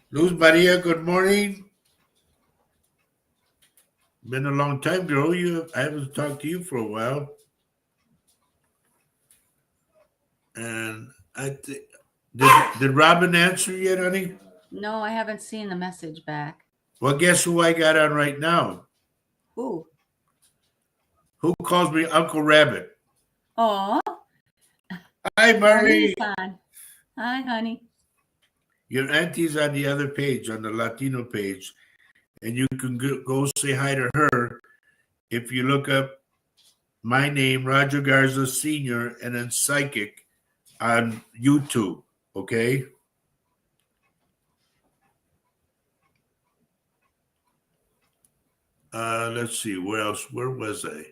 S1: Luz Maria, good morning. Been a long time, girl. I haven't talked to you for a while. And I think did Robin answer yet, honey?
S2: No, I haven't seen the message back.
S1: Well, guess who I got on right now?
S2: Who?
S1: Who calls me Uncle Rabbit?
S2: Oh,
S1: Hi, Marie.
S2: Marie's on. Hi, honey.
S1: Your auntie's on the other page, on the Latino page, and you can go say hi to her if you look up my name, Roger Garza Sr., and then Psychic on YouTube. Okay. Let's see, where else? Where was I?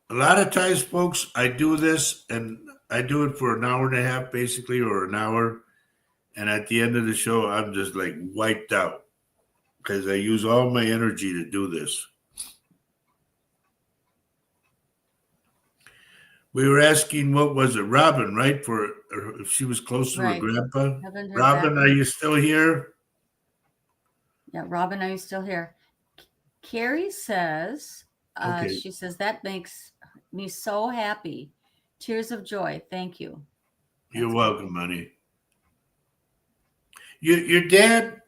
S1: A lot of times, folks, I do this and I do it for an hour and a half, basically, or an hour. And at the end of the show, I'm just like wiped out because I use all my energy to do this. We were asking, what was it, Robin, right? For if she was close to her
S2: Right.
S1: grandpa.
S2: Haven't heard
S1: Robin,
S2: back.
S1: are you still here?
S2: Yeah, Robin, are you still here? Carrie says,
S1: Okay.
S2: she says, that makes me so happy. Tears of joy. Thank you.
S1: You're
S2: That's
S1: welcome, honey. Your dad,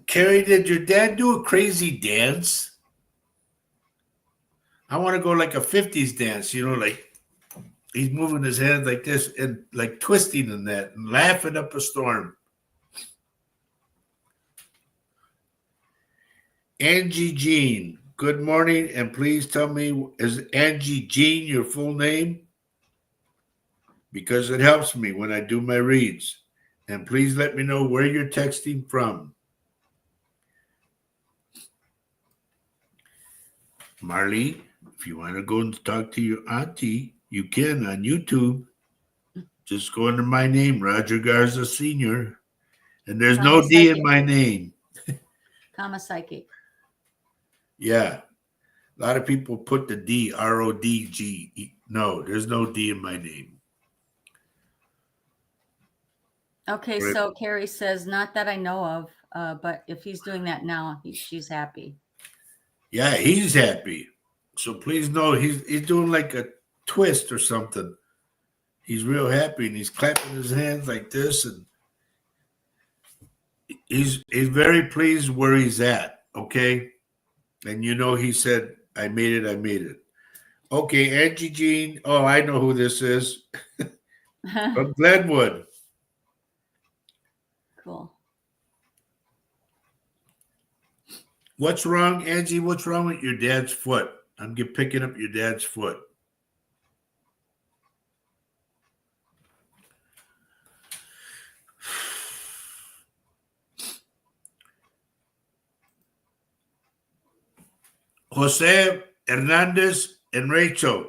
S1: Carrie, did your dad do a crazy dance? I want to go like a 50s dance, like he's moving his hands like this and like twisting in that and laughing up a storm. Angie Jean, good morning, and please tell me, is Angie Jean your full name? Because it helps me when I do my reads. And please let me know where you're texting from. Marley, if you want to go and talk to your auntie, you can on YouTube. Just go under my name, Roger Garza Sr., and there's no D in my name.
S2: Comma psychic.
S1: Yeah. A lot of people put the D, RODG. No, there's no D in my name.
S2: Okay,
S1: Right.
S2: so Carrie says, not that I know of, but if he's doing that now, she's happy.
S1: Yeah, he's happy. So please know he's doing like a twist or something. He's real happy and he's clapping his hands like this, and he's very pleased where he's at. Okay. And he said, I made it, I made it. Okay, Angie Jean. Oh, I know who this is. From Glenwood.
S2: Cool.
S1: What's wrong, Angie? What's wrong with your dad's foot? I'm picking up your dad's foot. Jose Hernandez and Rachel,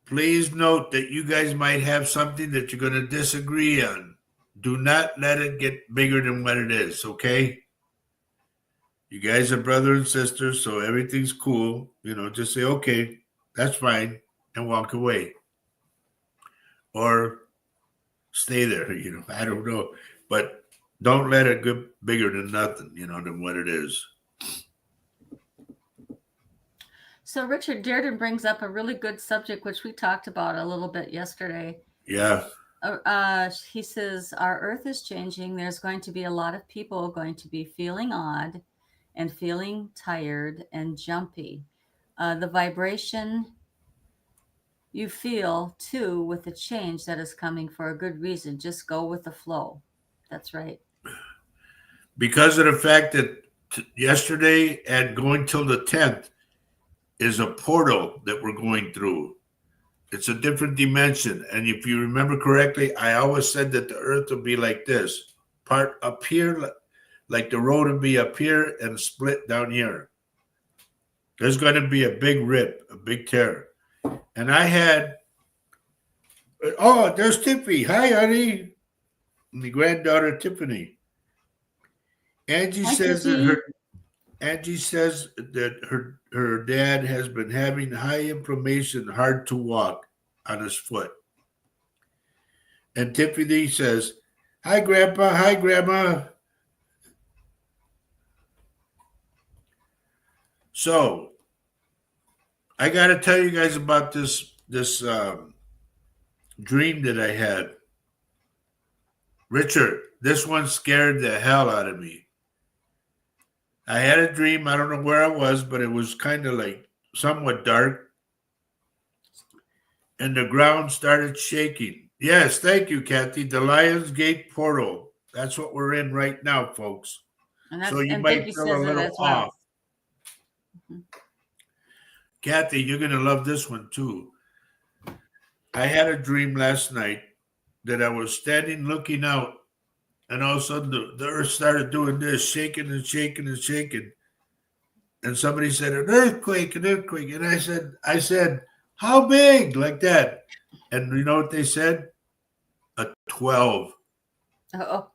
S1: please note that you guys might have something that you're going to disagree on. Do not let it get bigger than what it is, okay? You guys are brother and sister, so everything's cool. Just say, okay, that's fine, and walk away. Or stay there, I don't know. But don't let it get bigger than nothing, than what it is.
S2: So Richard Dearden brings up a really good subject, which we talked about a little bit yesterday.
S1: Yeah.
S2: He says, our earth is changing. There's going to be a lot of people going to be feeling odd and feeling tired and jumpy. The vibration you feel, too, with the change that is coming for a good reason. Just go with the flow. That's right.
S1: Because of the fact that yesterday and going till the 10th is a portal that we're going through. It's a different dimension. And if you remember correctly, I always said that the earth would be like this. Part up here, like the road would be up here and split down here. There's going to be a big rip, a big tear. And there's Tiffany. Hi, honey. My granddaughter, Tiffany. Angie says that her dad has been having high inflammation, hard to walk on his foot. And Tiffany says, hi, Grandpa. Hi, Grandma. So I got to tell you guys about this dream that I had. Richard, this one scared the hell out of me. I had a dream. I don't know where I was, but it was kind of like somewhat dark. and the ground started shaking. Yes, thank you, Kathy. The Lions Gate portal. That's what we're in right now, folks. So you might
S2: Vicky
S1: feel a
S2: says it
S1: little
S2: as well.
S1: off. Kathy, you're going to love this one too. I had a dream last night that I was standing looking out, and all of a sudden the earth started doing this, shaking and shaking and shaking. And somebody said, an earthquake, an earthquake. And I said, how big? Like that. And you know what they said? A 12.
S2: Oh,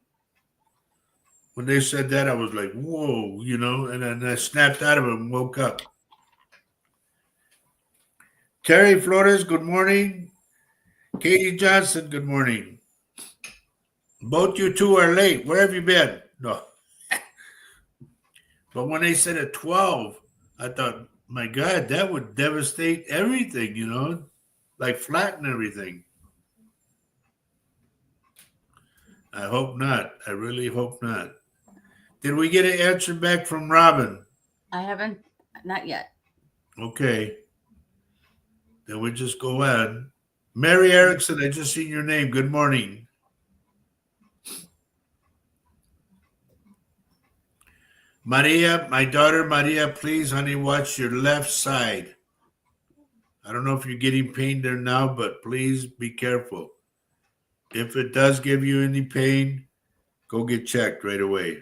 S1: When they said that, I was like, whoa, and then I snapped out of it and woke up. Terry Flores, good morning. Katie Johnson, good morning. Both you two are late. Where have you been? No. But when they said a 12, I thought, my God, that would devastate everything, like flatten everything. I hope not. I really hope not. Did we get an answer back from Robin?
S2: I haven't, not yet.
S1: Okay. Then we just go on. Mary Erickson, I just seen your name. Good morning. Maria, my daughter Maria, please, honey, watch your left side. I don't know if you're getting pain there now, but please be careful. If it does give you any pain, go get checked right away.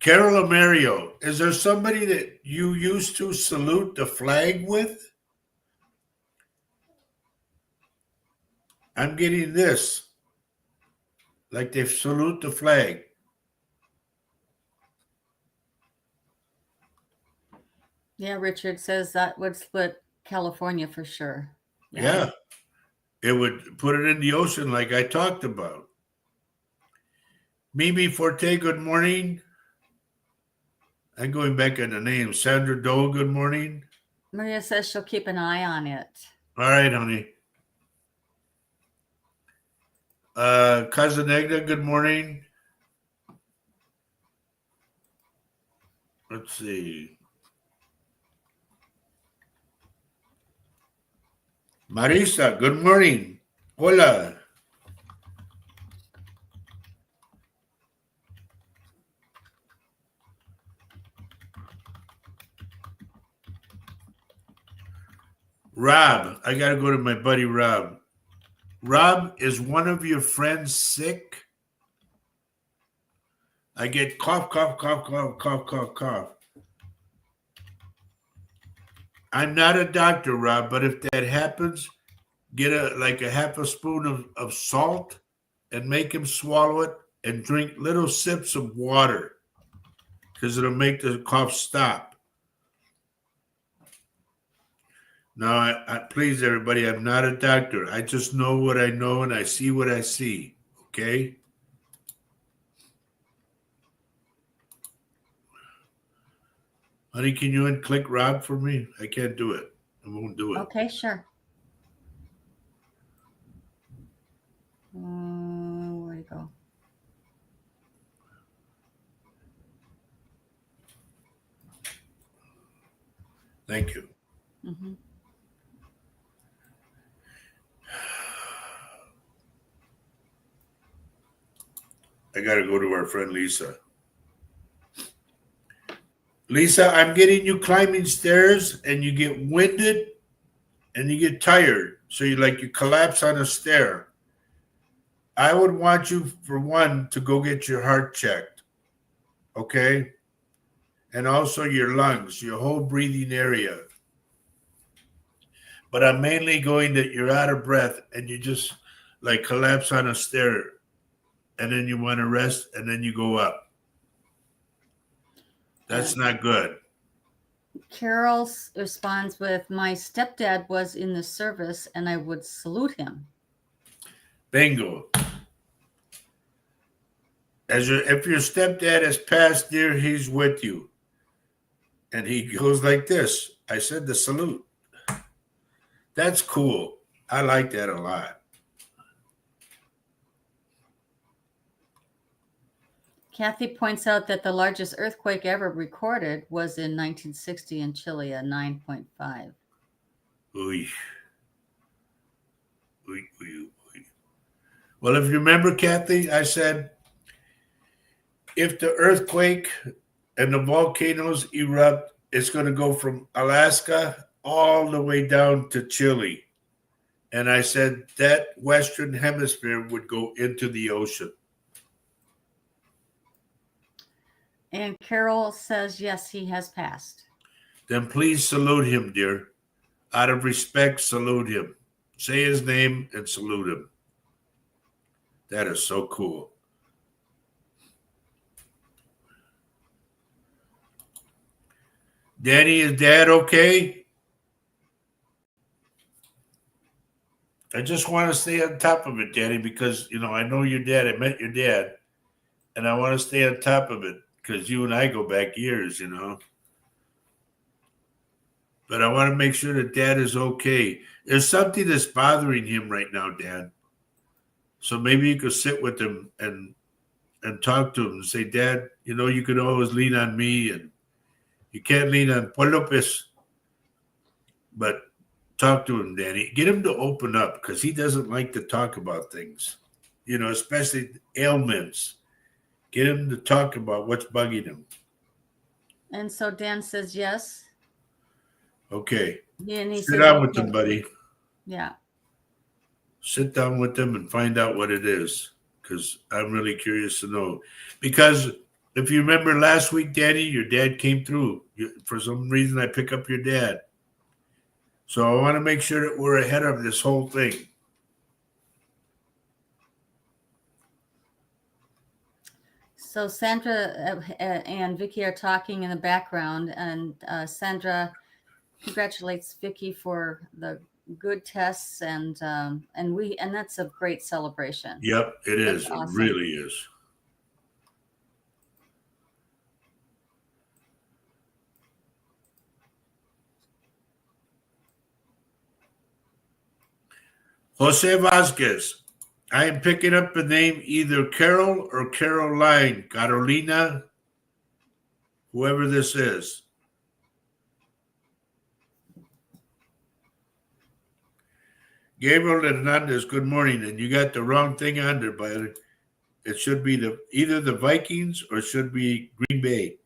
S1: Carol Amario, is there somebody that you used to salute the flag with? I'm getting this. Like they salute the flag.
S2: Yeah, Richard says that would split California for sure.
S1: Yeah. It would put it in the ocean like I talked about. Mimi Forte, good morning. I'm going back on the name. Sandra Dole, good morning.
S2: Maria says she'll keep an eye on it.
S1: All right, honey. Cousin Egna, good morning. Let's see. Marisa, good morning. Hola. Rob, I got to go to my buddy Rob. Rob, is one of your friends sick? I get cough, cough, cough, cough, cough, cough, cough. I'm not a doctor, Rob, but if that happens, get a half a spoon of salt and make him swallow it and drink little sips of water because it'll make the cough stop. Now, please, everybody, I'm not a doctor. I just know what I know and I see what I see. Okay? Honey, can you unclick Rob for me? I can't do it. I won't do it.
S2: Okay, sure. Where'd it go?
S1: Thank you.
S2: Mm-hmm.
S1: I got to go to our friend Lisa. Lisa, I'm getting you climbing stairs and you get winded and you get tired. So you collapse on a stair. I would want you, for one, to go get your heart checked. Okay? And also your lungs, your whole breathing area. But I'm mainly going that you're out of breath and you just collapse on a stair and then you want to rest and then you go up. That's not good.
S2: Carol responds with, my stepdad was in the service and I would salute him.
S1: Bingo. If your stepdad has passed, dear, he's with you. And he goes like this. I said the salute. That's cool. I like that a lot.
S2: Kathy points out that the largest earthquake ever recorded was in 1960 in Chile, a 9.5.
S1: Oy. Oy, oy, oy. Well, if you remember, Kathy, I said if the earthquake and the volcanoes erupt, it's going to go from Alaska all the way down to Chile. And I said that Western Hemisphere would go into the ocean.
S2: And Carol says, yes, he has passed.
S1: Then please salute him, dear. Out of respect, salute him. Say his name and salute him. That is so cool. Danny, is Dad okay? I just want to stay on top of it, Danny, because, I know your dad. I met your dad. And I want to stay on top of it because you and I go back years, But I want to make sure that Dad is okay. There's something that's bothering him right now, Dad. So maybe you could sit with him and talk to him and say, Dad, you can always lean on me and you can't lean on Paul Lopez. But talk to him, Danny. Get him to open up because he doesn't like to talk about things, especially ailments. Get him to talk about what's bugging him.
S2: And so Dan says yes.
S1: Okay.
S2: And he
S1: Sit
S2: says,
S1: down with him, buddy.
S2: Yeah.
S1: Sit down with them and find out what it is because I'm really curious to know. Because if you remember last week, Daddy, your dad came through. For some reason, I pick up your dad. So I want to make sure that we're ahead of this whole thing.
S2: So Sandra and Vicky are talking in the background, and Sandra congratulates Vicky for the good tests, and that's a great celebration.
S1: Yep, it is.
S2: Awesome.
S1: It really is. Jose Vasquez. I am picking up the name either Carol or Caroline, Carolina, whoever this is. Gabriel Hernandez, good morning. And you got the wrong thing on there, but it should be either the Vikings or it should be Green Bay.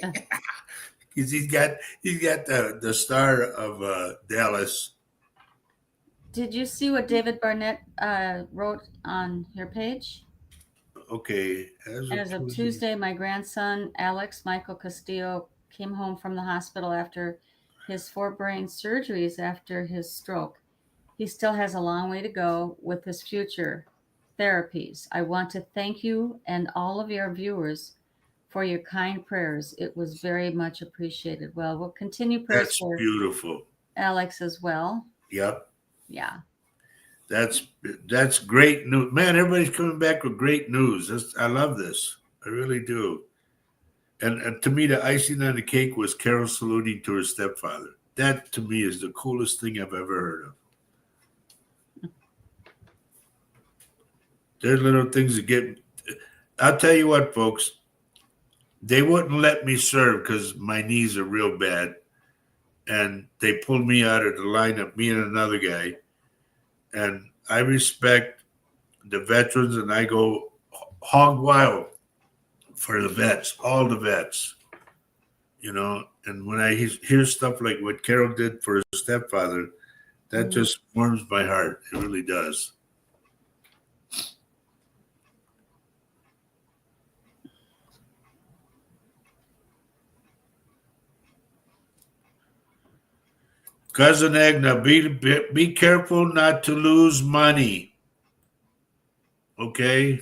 S1: Because he's got the star of Dallas.
S2: Did you see what David Barnett wrote on your page?
S1: Okay.
S2: As of Tuesday, my grandson, Alex Michael Castillo, came home from the hospital after his 4 brain surgeries after his stroke. He still has a long way to go with his future therapies. I want to thank you and all of your viewers for your kind prayers. It was very much appreciated. Well, we'll continue prayers
S1: That's
S2: for
S1: beautiful.
S2: Alex as well.
S1: Yep.
S2: Yeah.
S1: That's great news. Man, everybody's coming back with great news. I love this. I really do. And to me, the icing on the cake was Carol saluting to her stepfather. That, to me, is the coolest thing I've ever heard of. There's little things that get... I'll tell you what, folks. They wouldn't let me serve because my knees are real bad. And they pulled me out of the lineup, me and another guy. And I respect the veterans, and I go hog wild for the vets, all the vets, And when I hear stuff like what Carol did for her stepfather, that just warms my heart. It really does. Cousin Agna, be careful not to lose money. Okay?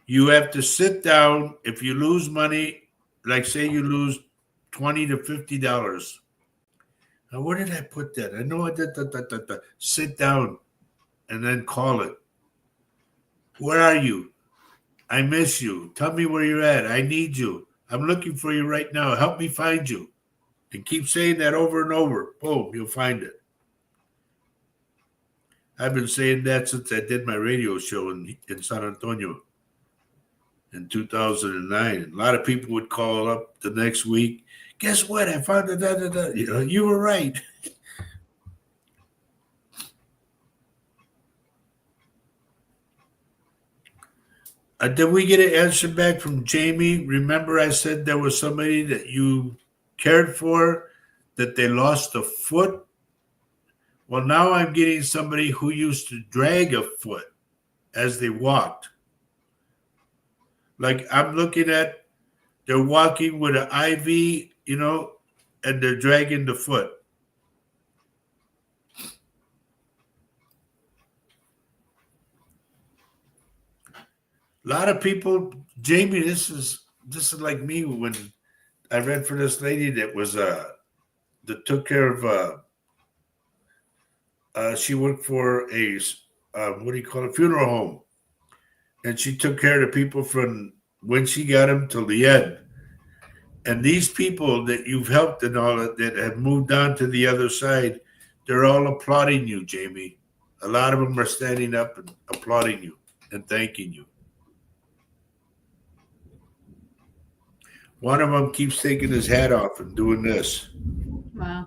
S1: You have to sit down. If you lose money, like say you lose $20 to $50. Now, where did I put that? I know I did. Sit down and then call it. Where are you? I miss you. Tell me where you're at. I need you. I'm looking for you right now. Help me find you. And keep saying that over and over. Boom, you'll find it. I've been saying that since I did my radio show in San Antonio. in 2009. A lot of people would call up the next week. Guess what? I found it. Da, da, da. You know, you were right. Did we get an answer back from Jamie? Remember, I said there was somebody that you cared for that they lost a foot. Well, now I'm getting somebody who used to drag a foot as they walked. Like I'm looking at, they're walking with an IV, you know, and they're dragging the foot. A lot of people, Jamie, this is like me when I read for this lady that was that took care of she worked for a what do you call it, funeral home, and she took care of the people from when she got them till the end. And these people that you've helped and all that have moved on to the other side, they're all applauding you, Jamie. A lot of them are standing up and applauding you and thanking you. One of them keeps taking his hat off and doing this.
S2: Wow.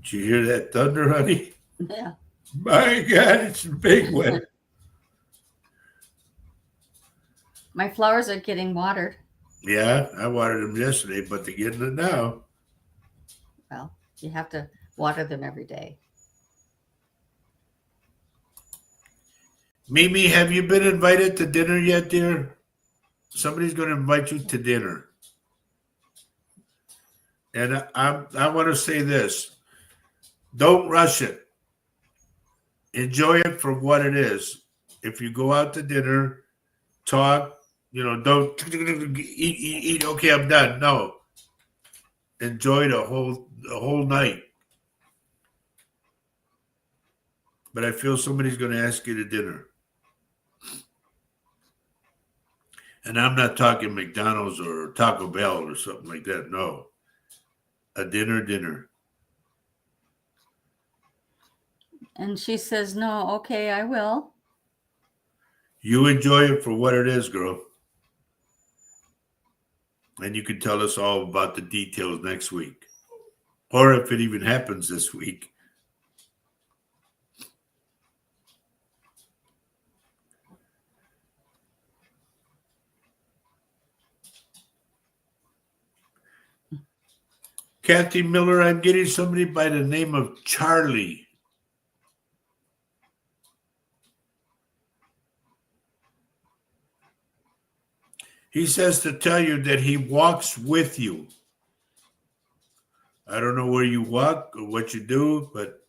S1: Did you hear that thunder, honey?
S2: Yeah.
S1: My God, it's a big one.
S2: My flowers are getting watered.
S1: Yeah, I watered them yesterday, but they're getting it now.
S2: Well, you have to water them every day.
S1: Mimi, have you been invited to dinner yet, dear? Somebody's going to invite you to dinner. And I want to say this. Don't rush it. Enjoy it for what it is. If you go out to dinner, talk, you know, don't eat. Okay, I'm done. No. Enjoy the whole night. But I feel somebody's going to ask you to dinner. And I'm not talking McDonald's or Taco Bell or something like that. No. A dinner.
S2: And she says, no, okay, I will.
S1: You enjoy it for what it is, girl. And you can tell us all about the details next week. Or if it even happens this week. Kathy Miller, I'm getting somebody by the name of Charlie. He says to tell you that he walks with you. I don't know where you walk or what you do, but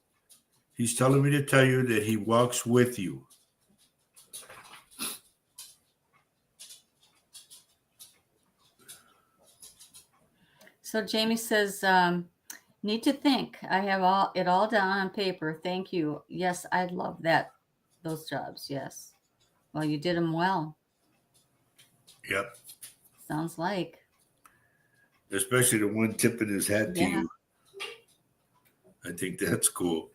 S1: he's telling me to tell you that he walks with you.
S2: So Jamie says, need to think. I have it all down on paper. Thank you. Yes, I'd love that. Those jobs. Yes. Well, you did them well.
S1: Yep.
S2: Sounds like.
S1: Especially the one tipping his hat to
S2: Yeah.
S1: you. I think that's cool.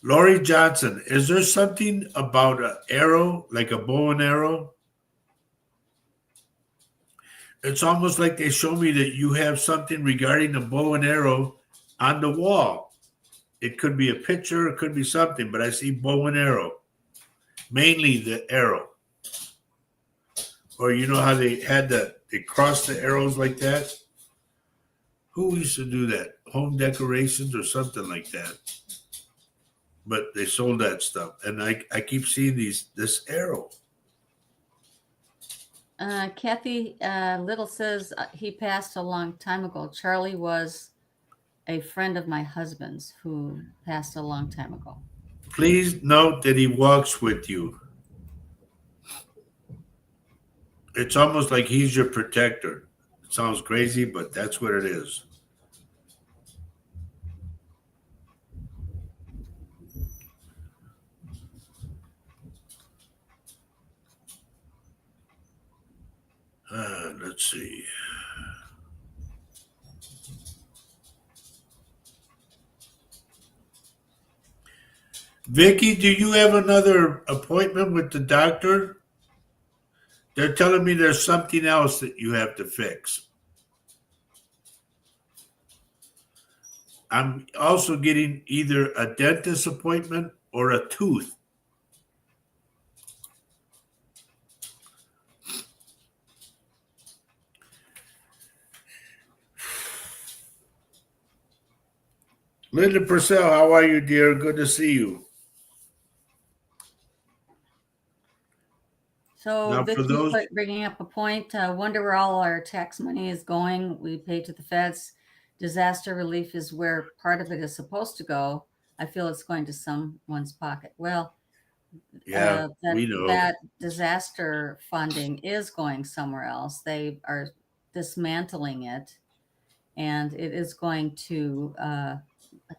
S1: Lori Johnson, is there something about an arrow, like a bow and arrow? It's almost like they show me that you have something regarding the bow and arrow on the wall. It could be a picture, it could be something, but I see bow and arrow. Mainly the arrow. Or you know how they crossed the arrows like that? Who used to do that? Home decorations or something like that. But they sold that stuff. And I keep seeing this arrow.
S2: Kathy Little says he passed a long time ago. Charlie was a friend of my husband's who passed a long time ago.
S1: Please note that he walks with you. It's almost like he's your protector. It sounds crazy, but that's what it is. Let's see. Vicky, do you have another appointment with the doctor? They're telling me there's something else that you have to fix. I'm also getting either a dentist appointment or a tooth. Linda Purcell, how are you, dear? Good to see you.
S2: So
S1: Now, for
S2: Vicky
S1: those,
S2: bringing up a point. Wonder where all our tax money is going. We pay to the feds. Disaster relief is where part of it is supposed to go. I feel it's going to someone's pocket. Well,
S1: yeah, we know.
S2: that disaster funding is going somewhere else. They are dismantling it, and it is going to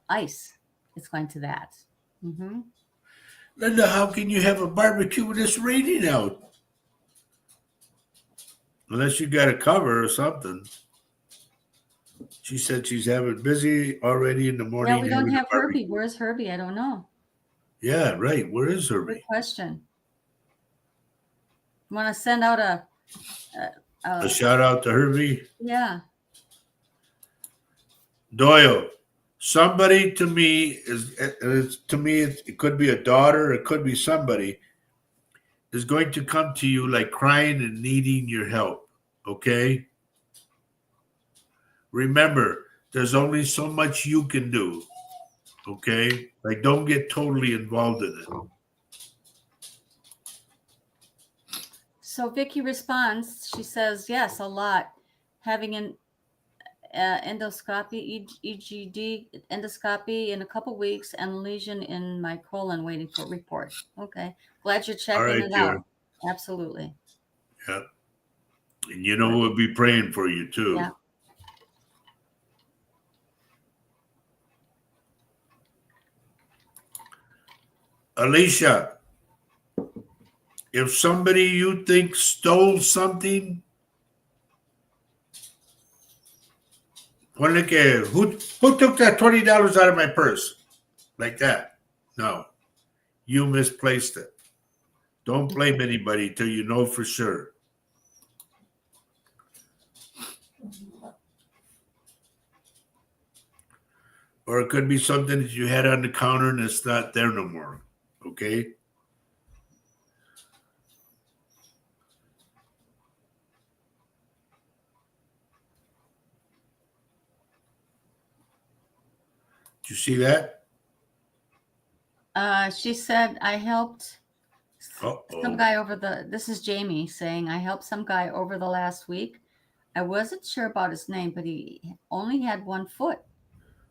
S2: ICE. It's going to that. Mm-hmm.
S1: Linda, how can you have a barbecue when it's raining out? Unless you got a cover or something. She said she's having busy already in the morning.
S2: Yeah, we don't
S1: having a
S2: have
S1: barbecue.
S2: Herbie. Where's Herbie? I don't know.
S1: Yeah, right. Where is
S2: Good
S1: Herbie?
S2: question. Want to send out a
S1: A shout out to Herbie.
S2: yeah.
S1: Doyle. Somebody to me it could be a daughter, it could be somebody is going to come to you like crying and needing your help. Okay? Remember, there's only so much you can do. Okay? Like, don't get totally involved in it.
S2: So Vicky responds. She says, "Yes, a lot. Having an endoscopy, EGD endoscopy in a couple weeks, and lesion in my colon waiting for a report." Okay, glad you're
S1: All
S2: checking
S1: right,
S2: it
S1: dear.
S2: out. Absolutely.
S1: Yeah. And you know we'll be praying for you too.
S2: Yeah.
S1: Alicia, if somebody you think stole something, who took that $20 out of my purse? Like that. No. You misplaced it. Don't blame anybody till you know for sure. Or it could be something that you had on the counter and it's not there no more. Okay? Did you see that?
S2: She said, "I helped some
S1: Uh-oh.
S2: guy over the." This is Jamie saying, "I helped some guy over the last week. I wasn't sure about his name, but he only had one foot.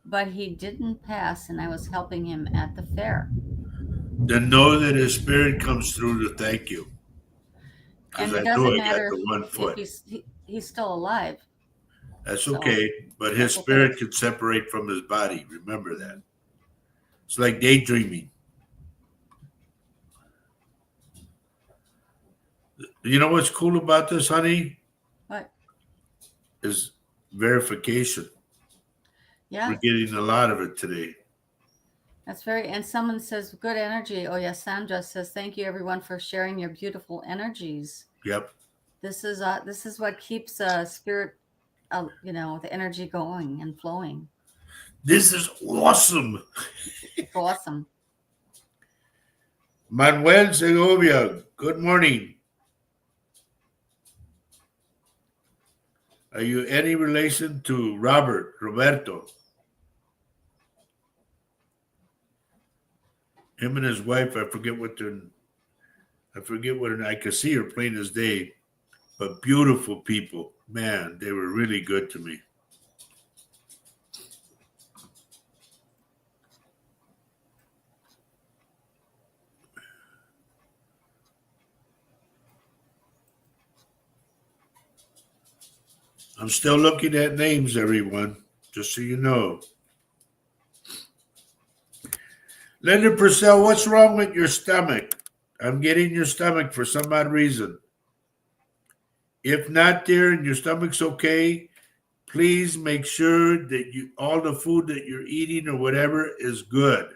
S2: But he didn't pass, and I was helping him at the fair."
S1: Then know that his spirit comes through to thank you.
S2: And
S1: Because
S2: it
S1: I know
S2: doesn't
S1: I got
S2: matter
S1: the one
S2: if
S1: foot.
S2: he's still alive.
S1: That's
S2: So
S1: okay. But his
S2: that's okay.
S1: spirit can separate from his body. Remember that. It's like daydreaming. You know what's cool about this, honey?
S2: What?
S1: Is verification.
S2: Yeah,
S1: We're getting a lot of it today.
S2: that's very. And someone says good energy. Oh yes, Sandra says thank you everyone for sharing your beautiful energies.
S1: Yep.
S2: This is what keeps spirit, the energy going and flowing.
S1: This is awesome.
S2: It's awesome.
S1: Manuel Segovia, good morning. Are you any relation to Roberto? Him and his wife, I forget what I could see her plain as day, but beautiful people. Man, they were really good to me. I'm still looking at names, everyone, just so you know. Linda Purcell, what's wrong with your stomach? I'm getting your stomach for some odd reason. If not, dear, and your stomach's okay, please make sure that you all the food that you're eating or whatever is good.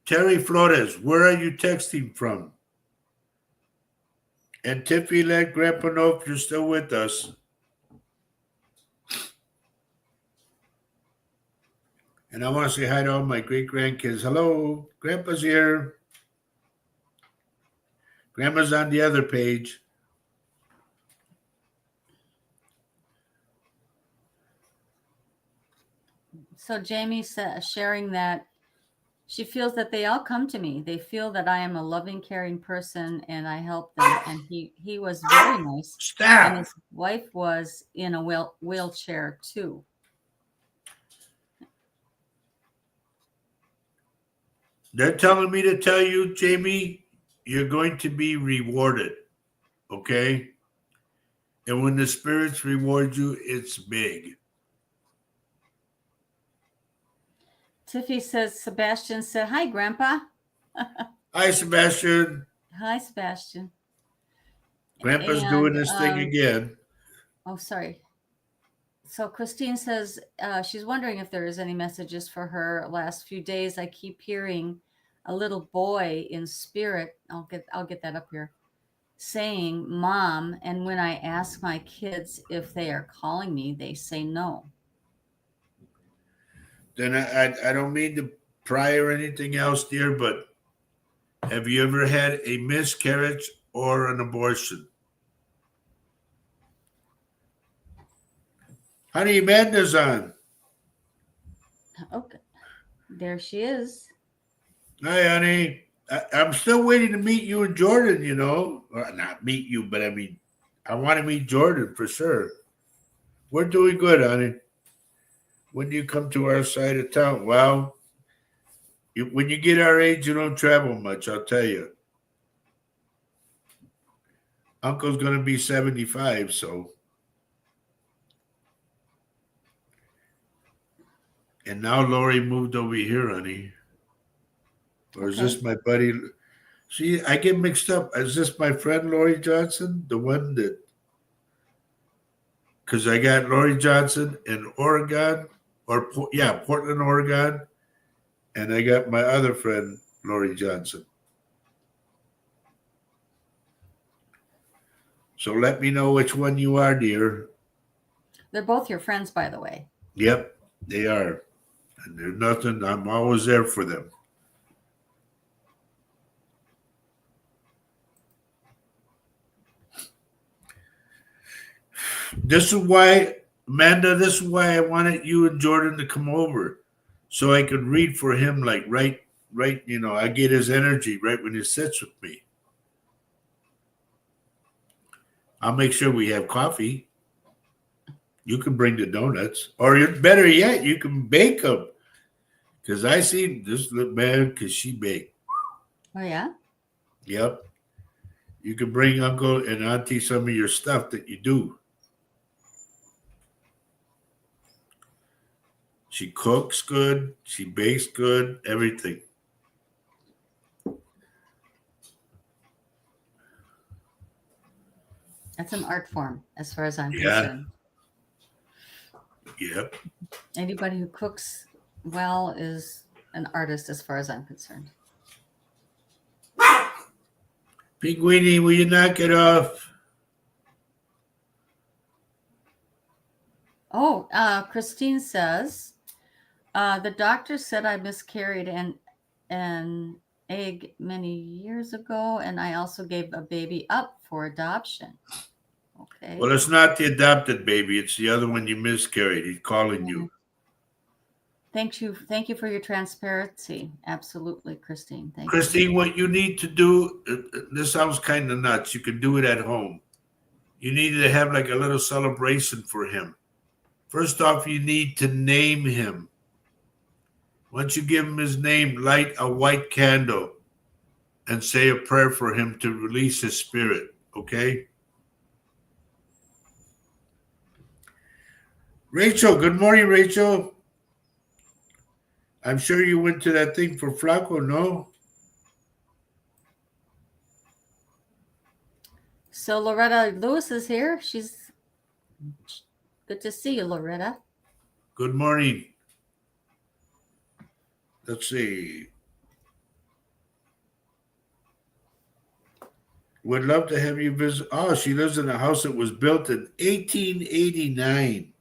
S1: Terry Flores, where are you texting from? And Tiffy, let Grandpa know if you're still with us. And I want to say hi to all my great grandkids. Hello, Grandpa's here. Grandma's on the other page.
S2: So Jamie sharing that she feels that they all come to me. They feel that I am a loving, caring person, and I help them. And he was very nice. And
S1: Stop.
S2: his wife was in a wheelchair too.
S1: They're telling me to tell you, Jamie, you're going to be rewarded. Okay? And when the spirits reward you, it's big.
S2: Tiffy says, Sebastian said, hi, Grandpa.
S1: Hi, Sebastian.
S2: Hi, Sebastian.
S1: Grandpa's
S2: And,
S1: doing this thing again.
S2: Oh, sorry. So Christine says she's wondering if there is any messages for her. Last few days, I keep hearing a little boy in spirit. I'll get that up here, saying "Mom," and when I ask my kids if they are calling me, they say no.
S1: Then I don't mean to pry or anything else, dear, but have you ever had a miscarriage or an abortion? Honey, Amanda's on.
S2: Okay, there she is.
S1: Hi, honey. I'm still waiting to meet you and Jordan, you know. Well, not meet you, but I mean, I want to meet Jordan for sure. We're doing good, honey. When do you come to our side of town? Well, when you get our age, you don't travel much, I'll tell you. Uncle's going to be 75, so. And now Lori moved over here, honey. Or is this my buddy? See, I get mixed up. Is this my friend Lori Johnson? The one that. Because I got Lori Johnson in Oregon, Portland, Oregon. And I got my other friend, Lori Johnson. So let me know which one you are, dear.
S2: They're both your friends, by the way.
S1: Yep, they are. And there's nothing, I'm always there for them. This is why, Amanda, this is why I wanted you and Jordan to come over. So I could read for him, like, right, I get his energy right when he sits with me. I'll make sure we have coffee. You can bring the donuts. Or better yet, you can bake them. Because I see this little man, because she baked.
S2: Oh, yeah?
S1: Yep. You can bring Uncle and Auntie some of your stuff that you do. She cooks good. She bakes good. Everything.
S2: That's an art form, as far as I'm concerned.
S1: Yep.
S2: Anybody who cooks well is an artist, as far as I'm concerned.
S1: Pinguini, will you knock it off?
S2: Oh, Christine says, the doctor said I miscarried an egg many years ago, and I also gave a baby up for adoption. Okay.
S1: Well, it's not the adopted baby. It's the other one you miscarried. He's calling you.
S2: Thank you for your transparency. Absolutely, Christine. Thank you.
S1: Christine, what you need to do, this sounds kind of nuts. You can do it at home. You need to have like a little celebration for him. First off, you need to name him. Once you give him his name, light a white candle and say a prayer for him to release his spirit, okay? Rachel, good morning, Rachel. I'm sure you went to that thing for Flaco, no?
S2: So Loretta Lewis is here. She's good to see you, Loretta.
S1: Good morning. Let's see. Would love to have you visit. Oh, she lives in a house that was built in 1889.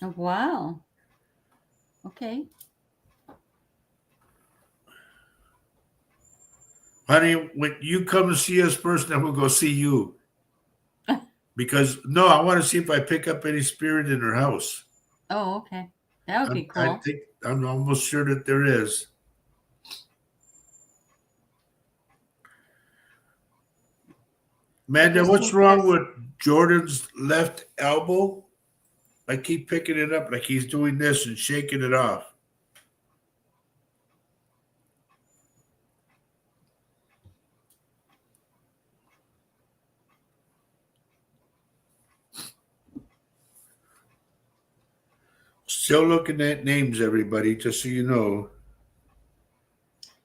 S2: Oh, wow. Okay.
S1: Honey, when you come and see us first, then we'll go see you. Because, no, I want to see if I pick up any spirit in her house.
S2: Oh, okay. That would be cool.
S1: I'm almost sure that there is. Amanda, what's wrong with Jordan's left elbow? I keep picking it up like he's doing this and shaking it off. Still looking at names, everybody, just so you know.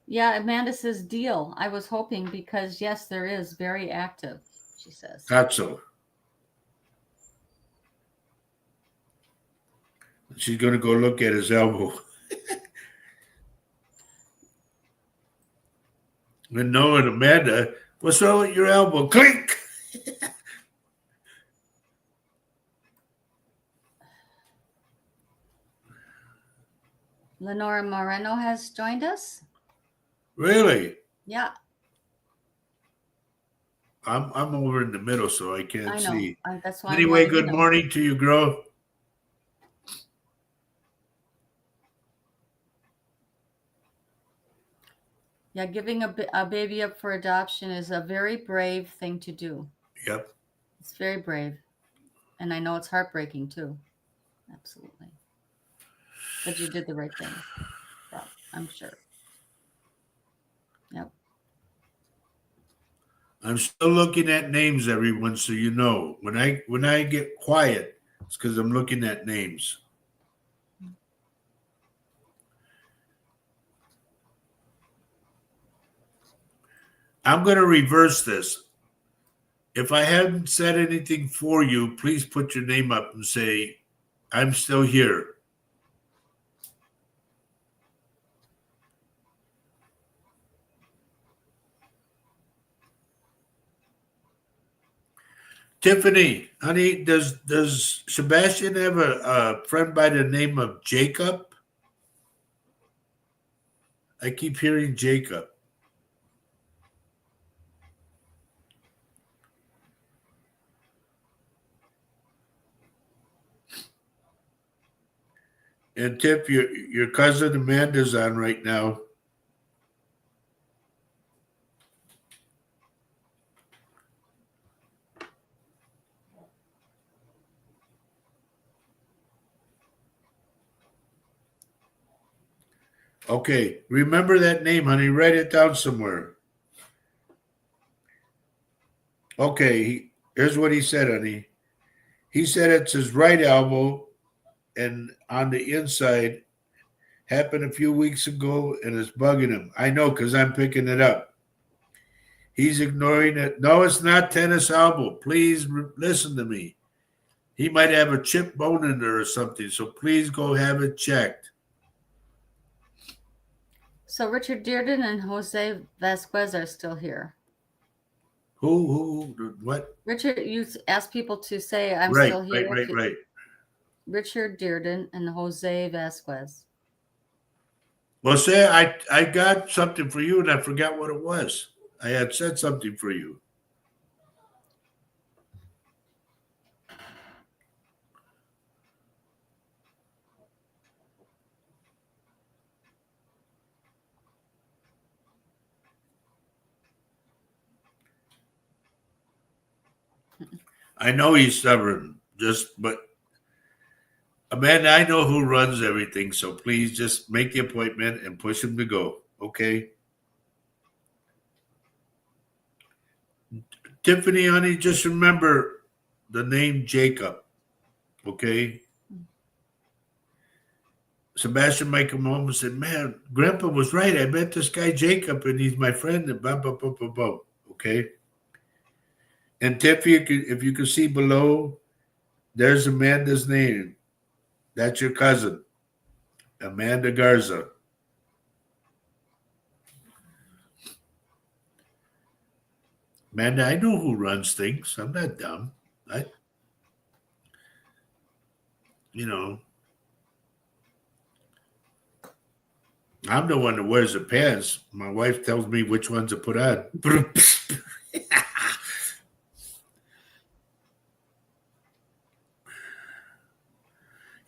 S2: Yeah, Amanda says deal. I was hoping because, yes, there is very active, she says.
S1: Thought so. She's going to go look at his elbow. And knowing Amanda, what's wrong with your elbow? Clink!
S2: Lenora Moreno has joined us.
S1: Really?
S2: Yeah.
S1: I'm over in the middle, so I can't see.
S2: That's why.
S1: Anyway, good morning to you, girl.
S2: Yeah, giving a baby up for adoption is a very brave thing to do.
S1: Yep.
S2: It's very brave. And I know it's heartbreaking too. Absolutely. But you did the right thing. Yeah, I'm sure. Yep.
S1: I'm still looking at names, everyone, so you know. When I get quiet, it's because I'm looking at names. I'm going to reverse this. If I haven't said anything for you, please put your name up and say, I'm still here. Tiffany, honey, does Sebastian have a friend by the name of Jacob? I keep hearing Jacob. And Tiff, your cousin Amanda's on right now. Okay, remember that name, honey. Write it down somewhere. Okay, here's what he said, honey. He said it's his right elbow, and on the inside, happened a few weeks ago, and it's bugging him. I know, because I'm picking it up. He's ignoring it. No, it's not tennis elbow. Please listen to me. He might have a chip bone in there or something, so please go have it checked.
S2: So Richard Dearden and Jose Vasquez are still here.
S1: Who, what?
S2: Richard, you asked people to say, I'm still here.
S1: Right.
S2: Richard Dearden and Jose Vasquez.
S1: Well, say I got something for you, and I forgot what it was. I had said something for you. I know he's stubborn, but Amanda, I know who runs everything, so please just make the appointment and push him to go, okay? Tiffany, honey, just remember the name Jacob, Okay. Sebastian might come home and said, "Man, Grandpa was right. I met this guy Jacob, and he's my friend." And blah blah blah blah blah. Okay. And Tiff, if you can see below, there's Amanda's name. That's your cousin, Amanda Garza. Amanda, I know who runs things. I'm not dumb. I, you know, I'm the one that wears the pants. My wife tells me which ones to put on.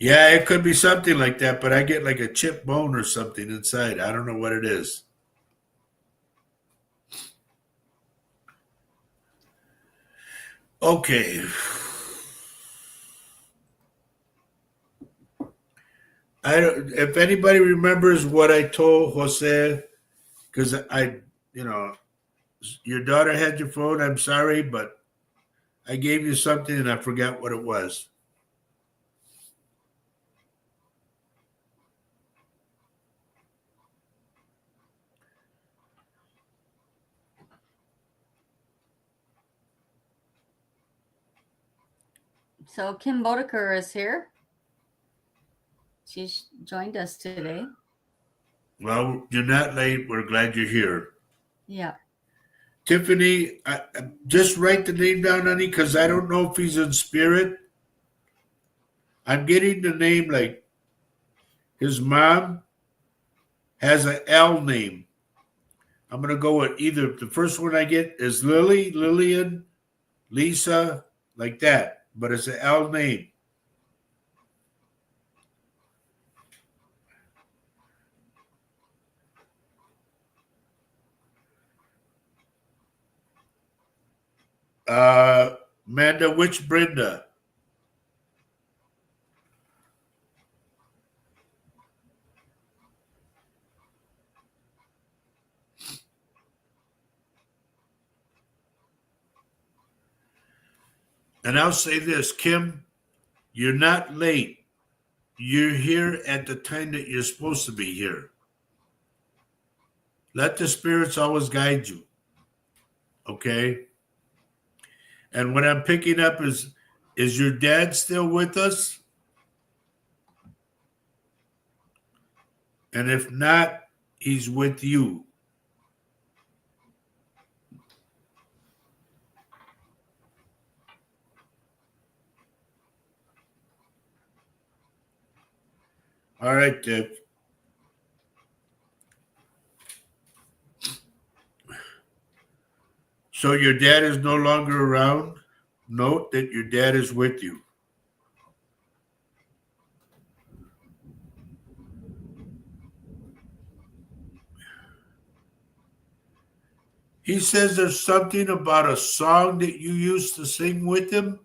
S1: Yeah, it could be something like that, but I get like a chip bone or something inside. I don't know what it is. Okay. I don't, if anybody remembers what I told Jose, because you know, your daughter had your phone. I'm sorry, but I gave you something and I forgot what it was.
S2: So Kim Bodeker is here. She's joined us today.
S1: Well, you're not late. We're glad you're here.
S2: Yeah.
S1: Tiffany, just write the name down, honey, because I don't know if he's in spirit. I'm getting the name like his mom has an L name. I'm going to go with either the first one I get is Lily, Lillian, Lisa, like that, but it's an L name. Amanda, which Brenda? And I'll say this, Kim, you're not late. You're here at the time that you're supposed to be here. Let the spirits always guide you. Okay? And what I'm picking up is your dad still with us? And if not, he's with you. All right, Deb. So your dad is no longer around? Note that your dad is with you. He says there's something about a song that you used to sing with him.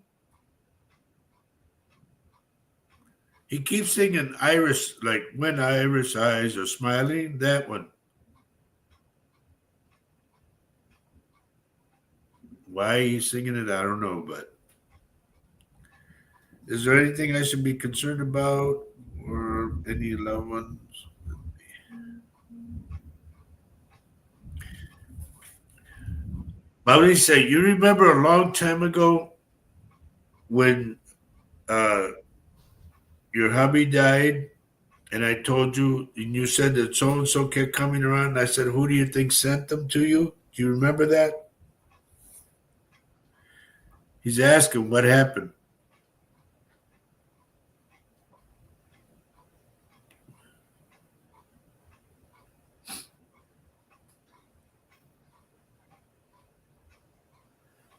S1: He keeps singing Irish, like When Irish Eyes Are Smiling, that one. Why he's singing it, I don't know, but is there anything I should be concerned about or any loved ones? Bobby said, you remember a long time ago when uh, your hubby died and I told you, and you said that so and so kept coming around. And I said, who do you think sent them to you? Do you remember that? He's asking what happened.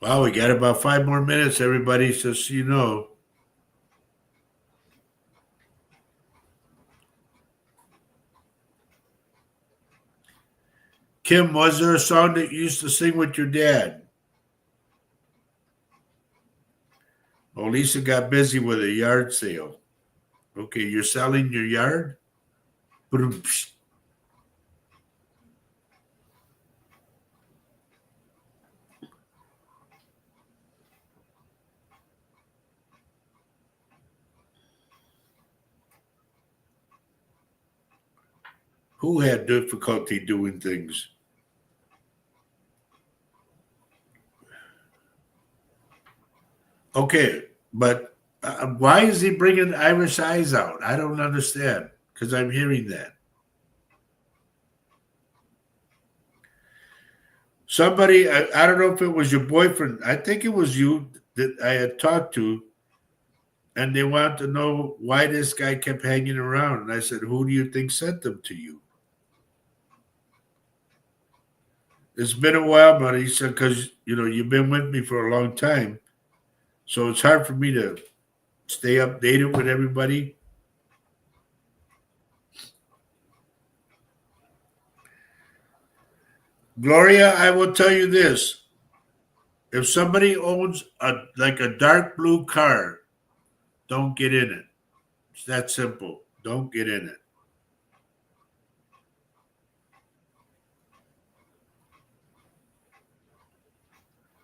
S1: Wow, we got about 5 more minutes, everybody, so you know. Kim, was there a song that you used to sing with your dad? Oh, Lisa got busy with a yard sale. Okay, you're selling your yard? Who had difficulty doing things? Okay, but why is he bringing Irish eyes out? I don't understand because I'm hearing that. Somebody, I don't know if it was your boyfriend. I think it was you that I had talked to, and they wanted to know why this guy kept hanging around. And I said, who do you think sent them to you? It's been a while, but he said, because, you've been with me for a long time. So it's hard for me to stay updated with everybody. Gloria, I will tell you this. If somebody owns a dark blue car, don't get in it. It's that simple. Don't get in it.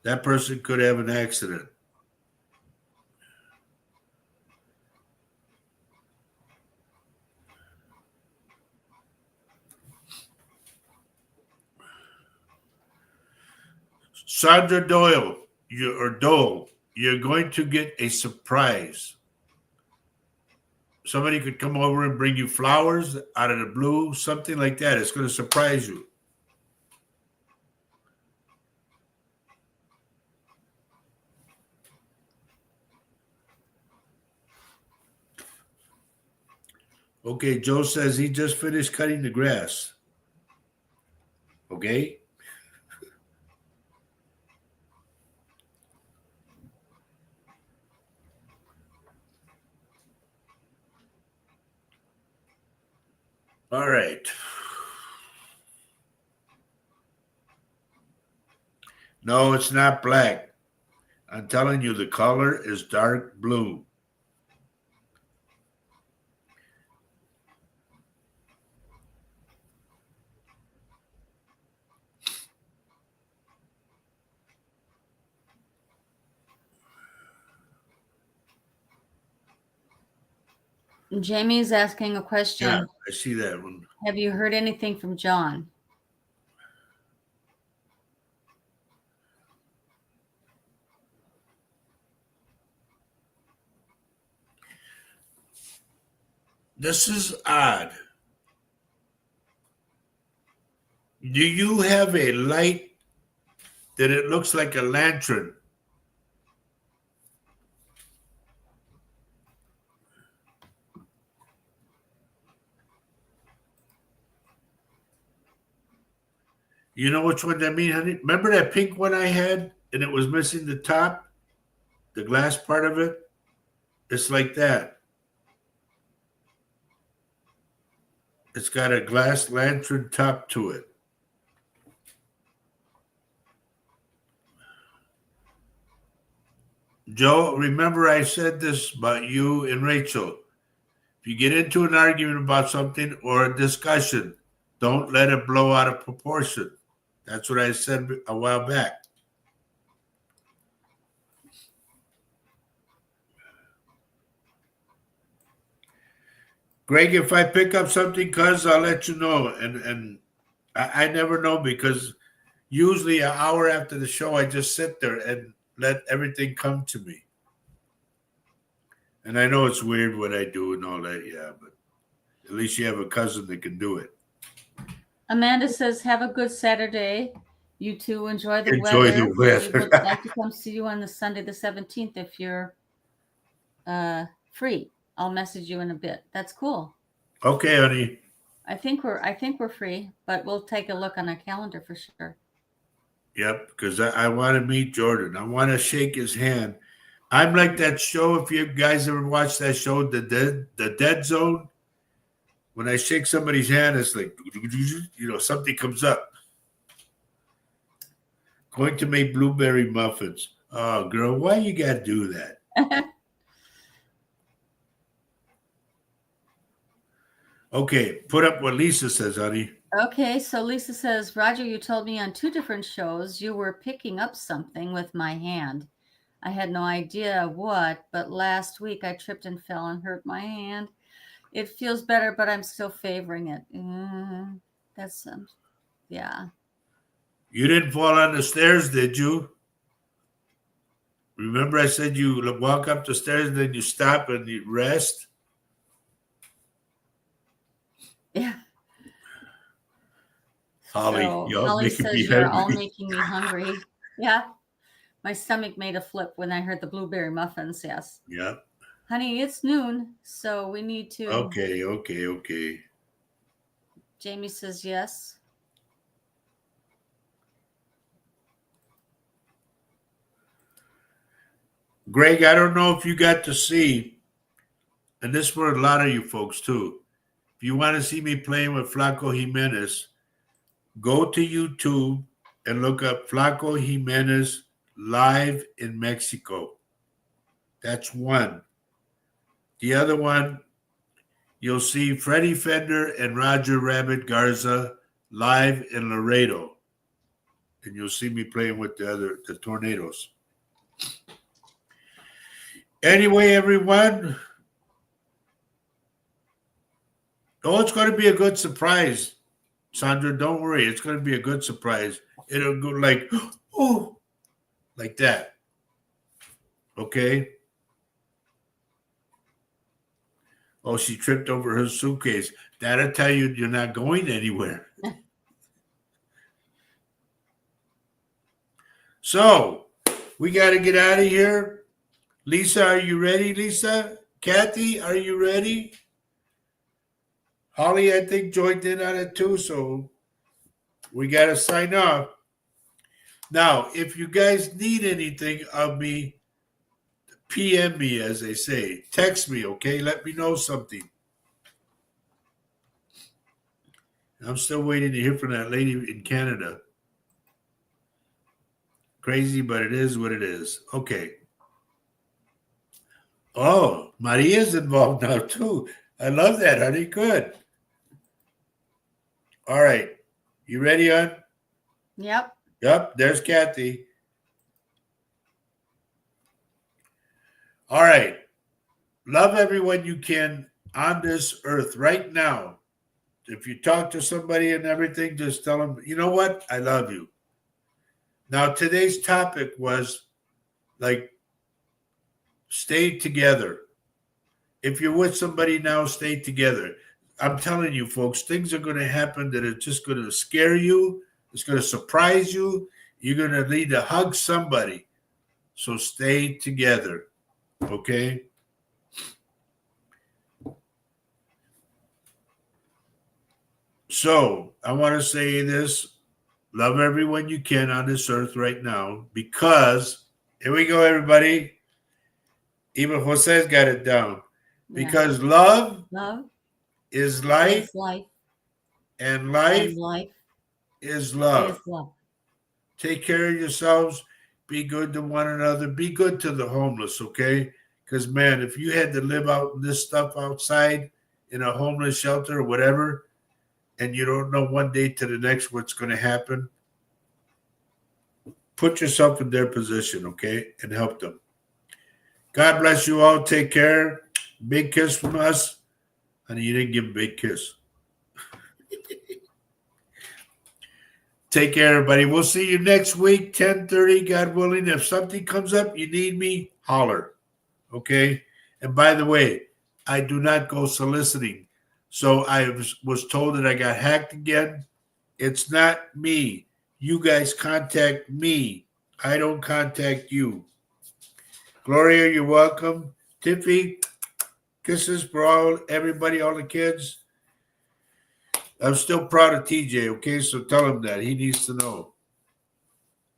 S1: That person could have an accident. Sandra Doyle, you're going to get a surprise. Somebody could come over and bring you flowers out of the blue, something like that. It's going to surprise you. Okay, Joe says he just finished cutting the grass. Okay. All right. No, it's not black. I'm telling you, the color is dark blue.
S2: Jamie's asking a question.
S1: Yeah, I see that one.
S2: Have you heard anything from John?
S1: This is odd. Do you have a light that it looks like a lantern? You know which one I mean, honey? Remember that pink one I had and it was missing the top, the glass part of it? It's like that. It's got a glass lantern top to it. Joe, remember I said this about you and Rachel. If you get into an argument about something or a discussion, don't let it blow out of proportion. That's what I said a while back. Greg, if I pick up something, cuz I'll let you know. And I never know because usually an hour after the show, I just sit there and let everything come to me. And I know it's weird what I do and all that, yeah, but at least you have a cousin that can do it.
S2: Amanda says, have a good Saturday. You too enjoy the
S1: Enjoy
S2: weather.
S1: the weather.
S2: We would like to come see you on the Sunday the 17th if you're free. I'll message you in a bit. That's cool.
S1: Okay, honey.
S2: I think we're free, but we'll take a look on our calendar for sure.
S1: Yep, because I want to meet Jordan. I want to shake his hand. I'm like that show. If you guys ever watched that show, the Dead Zone, when I shake somebody's hand, it's like something comes up. Going to make blueberry muffins. Oh, girl, why you gotta do that? Okay, put up what Lisa says, honey.
S2: Okay, so Lisa says, Roger, you told me on 2 different shows you were picking up something with my hand. I had no idea what, but last week I tripped and fell and hurt my hand. It feels better, but I'm still favoring it. That's yeah.
S1: You didn't fall on the stairs, did you? Remember I said you walk up the stairs and then you stop and you rest?
S2: Yeah.
S1: Holly,
S2: So
S1: y'all
S2: Holly
S1: making me
S2: says you're all
S1: hungry.
S2: making me hungry. Yeah. My stomach made a flip when I heard the blueberry muffins. Yes.
S1: Yeah.
S2: Honey, it's noon, so we need to.
S1: Okay.
S2: Jamie says yes.
S1: Greg, I don't know if you got to see, and this for a lot of you folks too. If you want to see me playing with Flaco Jimenez, go to YouTube and look up Flaco Jimenez live in Mexico. That's one. The other one, you'll see Freddie Fender and Roger Rabbit Garza live in Laredo. And you'll see me playing with the Tornadoes. Anyway, everyone, it's going to be a good surprise. Sandra, don't worry. It's going to be a good surprise. It'll go like, oh, like that. Okay? Oh, she tripped over her suitcase. That'll tell you you're not going anywhere. So, we got to get out of here. Lisa, are you ready, Lisa? Kathy, are you ready? Holly, I think, joined in on it too, so we got to sign off. Now, if you guys need anything of me, PM me, as they say. Text me, okay? Let me know something. I'm still waiting to hear from that lady in Canada. Crazy, but it is what it is. Okay. Oh, Maria's involved now too. I love that, honey. Good. All right. You ready, hon?
S2: Yep.
S1: Yep. There's Kathy. All right. Love everyone you can on this earth right now. If you talk to somebody and everything, just tell them, you know what? I love you. Now, today's topic was like, stay together. If you're with somebody now, stay together. I'm telling you, folks, things are going to happen that are just going to scare you. It's going to surprise you. You're going to need to hug somebody. So stay together. Okay? So I want to say this. Love everyone you can on this earth right now because, here we go, everybody. Even Jose's got it down.
S2: Yeah.
S1: Because love
S2: Love
S1: is life,
S2: is life,
S1: and life
S2: and life
S1: is love.
S2: is love.
S1: Take care of yourselves. Be good to one another. Be good to the homeless, okay? Because, man, if you had to live out this stuff outside in a homeless shelter or whatever, and you don't know one day to the next what's going to happen, put yourself in their position, okay? And help them. God bless you all. Take care. Big kiss from us. Honey, you didn't give a big kiss. Take care, everybody. We'll see you next week, 10:30, God willing. If something comes up, you need me, holler. Okay? And by the way, I do not go soliciting. So I was told that I got hacked again. It's not me. You guys contact me. I don't contact you. Gloria, you're welcome. Tiffy, kisses for everybody, all the kids. I'm still proud of TJ, okay? So tell him that. He needs to know.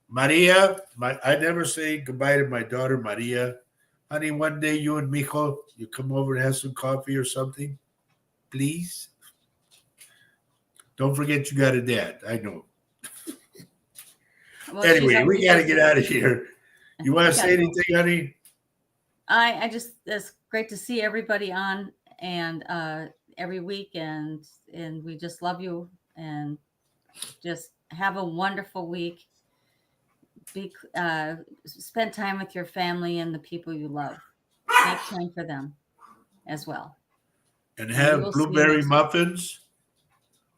S1: Maria, I never say goodbye to my daughter, Maria. Honey, one day you and Mijo, you come over and have some coffee or something, please. Don't forget you got a dad. I know.
S2: Well,
S1: Anyway, we got to get out of here. You want to say anything, honey?
S2: I just, it's great to see everybody on and every week, and we just love you, and just have a wonderful week. Spend time with your family and the people you love. Make time for them as well.
S1: and
S2: And we
S1: have
S2: will see you
S1: blueberry
S2: next week.
S1: muffins,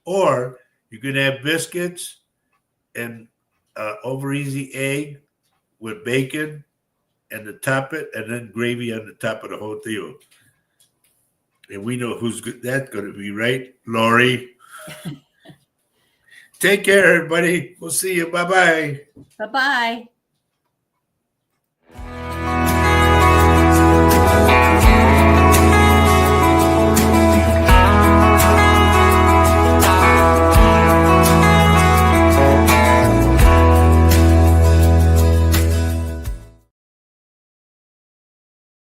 S1: or you can have biscuits and over easy egg with bacon and the top it, and then gravy on the top of the whole deal. And we know who's that's going to be, right, Lori? Take care, everybody. We'll see you. Bye bye.
S2: Bye bye.